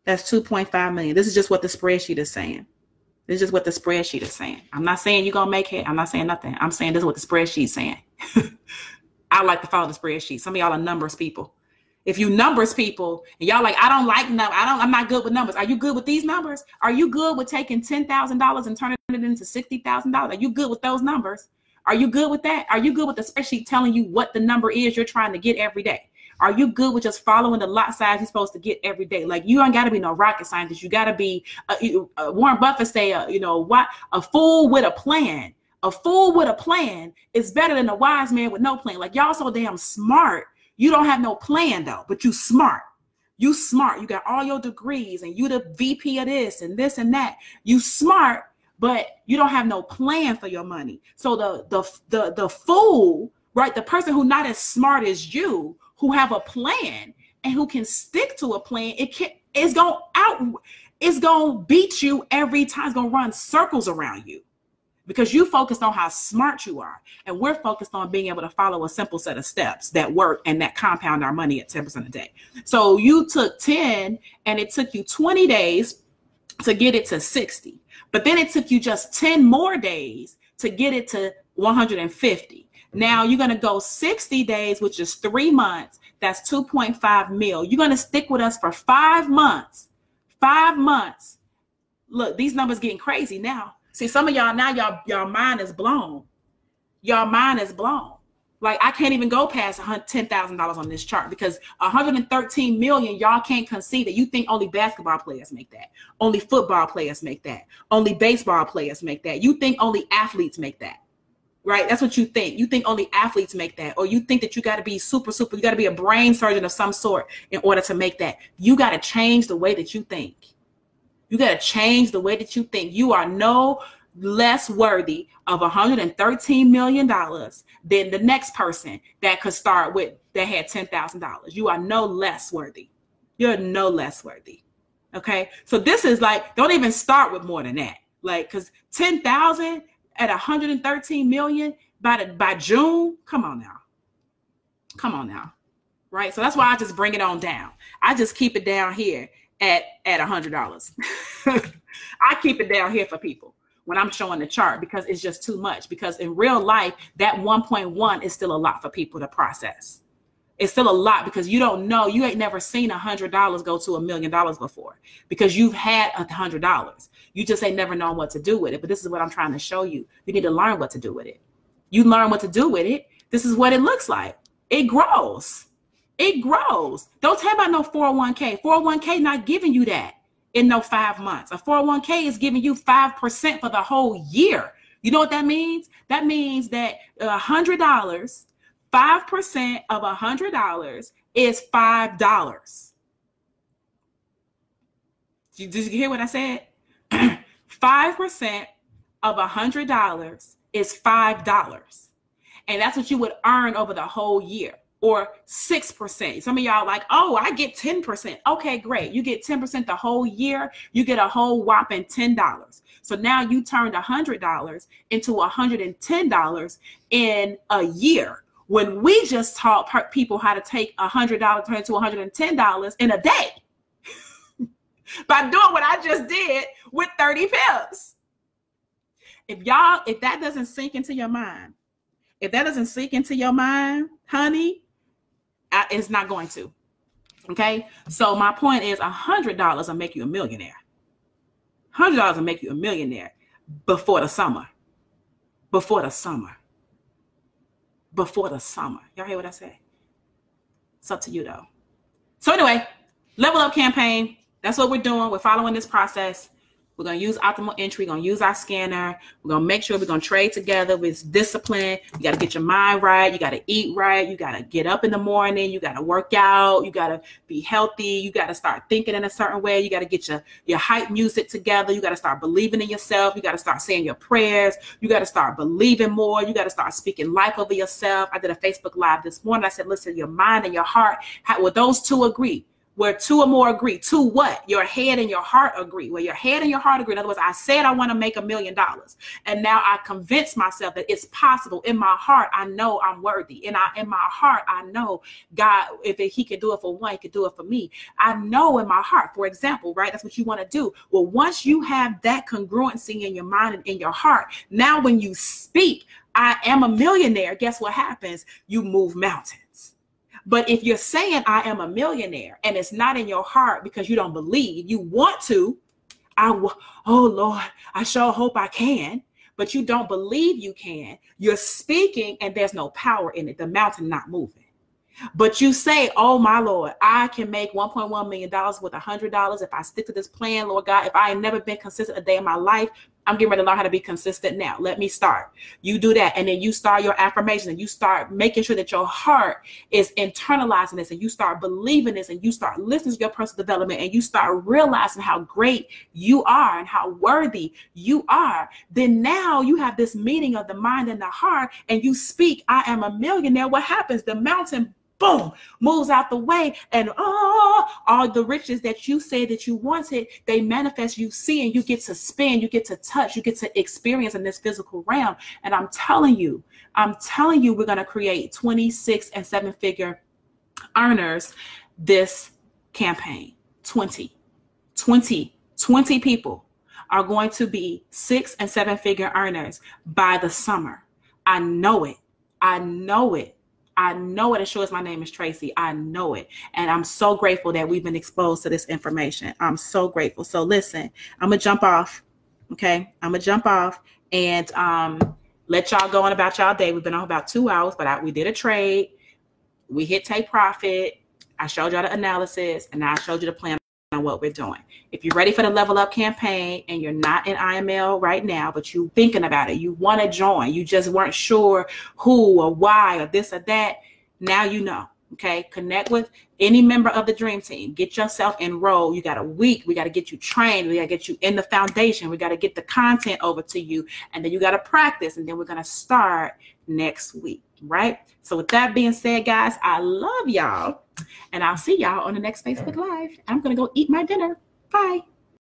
That's 2.5 million. This is just what the spreadsheet is saying. This is just what the spreadsheet is saying. I'm not saying you're going to make it. I'm not saying nothing. I'm saying this is what the spreadsheet is saying. I like to follow the spreadsheet. Some of y'all are numbers people. If you numbers people and y'all like, I don't like numbers. I'm not good with numbers. Are you good with these numbers? Are you good with taking $10,000 and turning it into $60,000? Are you good with those numbers? Are you good with that? Are you good with the spreadsheet telling you what the number is you're trying to get every day? Are you good with just following the lot size you're supposed to get every day? Like, you ain't got to be no rocket scientist. You got to be, Warren Buffett say, a fool with a plan. A fool with a plan is better than a wise man with no plan. Like, y'all so damn smart. You don't have no plan though, but you smart. You smart. You got all your degrees and you the VP of this and that. You smart, but you don't have no plan for your money. So the fool, right? The person who not as smart as you, who have a plan and who can stick to a plan, it's gonna beat you every time. It's gonna run circles around you because you focused on how smart you are, and we're focused on being able to follow a simple set of steps that work and that compound our money at 10% a day. So you took 10 and it took you 20 days to get it to 60, but then it took you just 10 more days to get it to 150. Now you're going to go 60 days, which is 3 months. That's 2.5 mil. You're going to stick with us for 5 months. 5 months. Look, these numbers getting crazy now. See, some of y'all now, y'all mind is blown. Your mind is blown. Like, I can't even go past $10,000 on this chart because 113 million, y'all can't conceive that. You think only basketball players make that. Only football players make that. Only baseball players make that. You think only athletes make that. Right? That's what you think. You think only athletes make that. Or you think that you got to be super, you got to be a brain surgeon of some sort in order to make that. You got to change the way that you think. You got to change the way that you think. You are no less worthy of $113 million than the next person that could start with, that had $10,000. You are no less worthy. You're no less worthy. Okay. So this is like, don't even start with more than that. Like, cause 10,000 at 113 million, by June, come on now. Right? So that's why I just bring it on down. I just keep it down here at $100. I keep it down here for people when I'm showing the chart because it's just too much. Because in real life, that 1.1 is still a lot for people to process. It's still a lot because you don't know. You ain't never seen $100 go to $1 million before because you've had $100. You just ain't never known what to do with it. But this is what I'm trying to show you. You need to learn what to do with it. You learn what to do with it. This is what it looks like. It grows. It grows. Don't tell about no 401k. 401k not giving you that in no 5 months. A 401k is giving you 5% for the whole year. You know what that means? That means that $100, 5% of $100 is $5. Did you hear what I said? 5% of $100 is $5. And that's what you would earn over the whole year. Or 6%. Some of y'all like, oh, I get 10%. Okay, great. You get 10% the whole year. You get a whole whopping $10. So now you turned $100 into $110 in a year. When we just taught people how to take $100 turn it to $110 in a day by doing what I just did with 30 pips. If that doesn't sink into your mind, honey, it's not going to. Okay. So my point is $100 will make you a millionaire. $100 will make you a millionaire before the summer. Before the summer. Y'all hear what I say? It's up to you though. So anyway, level up campaign. That's what we're doing. We're following this process. We're going to use optimal entry. We're going to use our scanner. We're going to make sure we're going to trade together with discipline. You got to get your mind right. You got to eat right. You got to get up in the morning. You got to work out. You got to be healthy. You got to start thinking in a certain way. You got to get your hype music together. You got to start believing in yourself. You got to start saying your prayers. You got to start believing more. You got to start speaking life over yourself. I did a Facebook Live this morning. I said, listen, your mind and your heart, will those two agree? Where two or more agree. To what? Your head and your heart agree. Where your head and your heart agree. In other words, I said I want to make $1 million. And now I convinced myself that it's possible. In my heart, I know I'm worthy. In my heart, I know God, if he could do it for one, he could do it for me. I know in my heart, for example, right? That's what you want to do. Well, once you have that congruency in your mind and in your heart, now when you speak, I am a millionaire, guess what happens? You move mountains. But if you're saying I am a millionaire and it's not in your heart because you don't believe, you want to, oh Lord, I sure hope I can, but you don't believe you can. You're speaking and there's no power in it. The mountain not moving. But you say, oh my Lord, I can make $1.1 million with $100 if I stick to this plan, Lord God. If I ain't never been consistent a day in my life, I'm getting ready to learn how to be consistent now. Let me start. You do that. And then you start your affirmation and you start making sure that your heart is internalizing this and you start believing this and you start listening to your personal development and you start realizing how great you are and how worthy you are. Then now you have this meeting of the mind and the heart and you speak, I am a millionaire. What happens? The mountain boom, moves out the way, and all the riches that you say that you wanted, they manifest, you see, and you get to spin, you get to touch, you get to experience in this physical realm. And I'm telling you, we're going to create 26 and 7-figure earners this campaign. 20 people are going to be 6 and 7-figure earners by the summer. I know it. As sure as my name is Tracey. I know it. And I'm so grateful that we've been exposed to this information. I'm so grateful. So listen, I'm going to jump off. Okay. I'm going to jump off and let y'all go on about y'all day. We've been on about 2 hours, but we did a trade. We hit take profit. I showed y'all the analysis and now I showed you the plan on what we're doing. If you're ready for the level up campaign and you're not in IML right now, but you're thinking about it, you want to join, you just weren't sure who or why or this or that, now you know. Okay, connect with any member of the dream team. Get yourself enrolled. You got a week. We got to get you trained. We got to get you in the foundation. We got to get the content over to you. And then you got to practice. And then we're going to start next week. Right? So with that being said, guys, I love y'all. And I'll see y'all on the next Facebook Live. I'm going to go eat my dinner. Bye.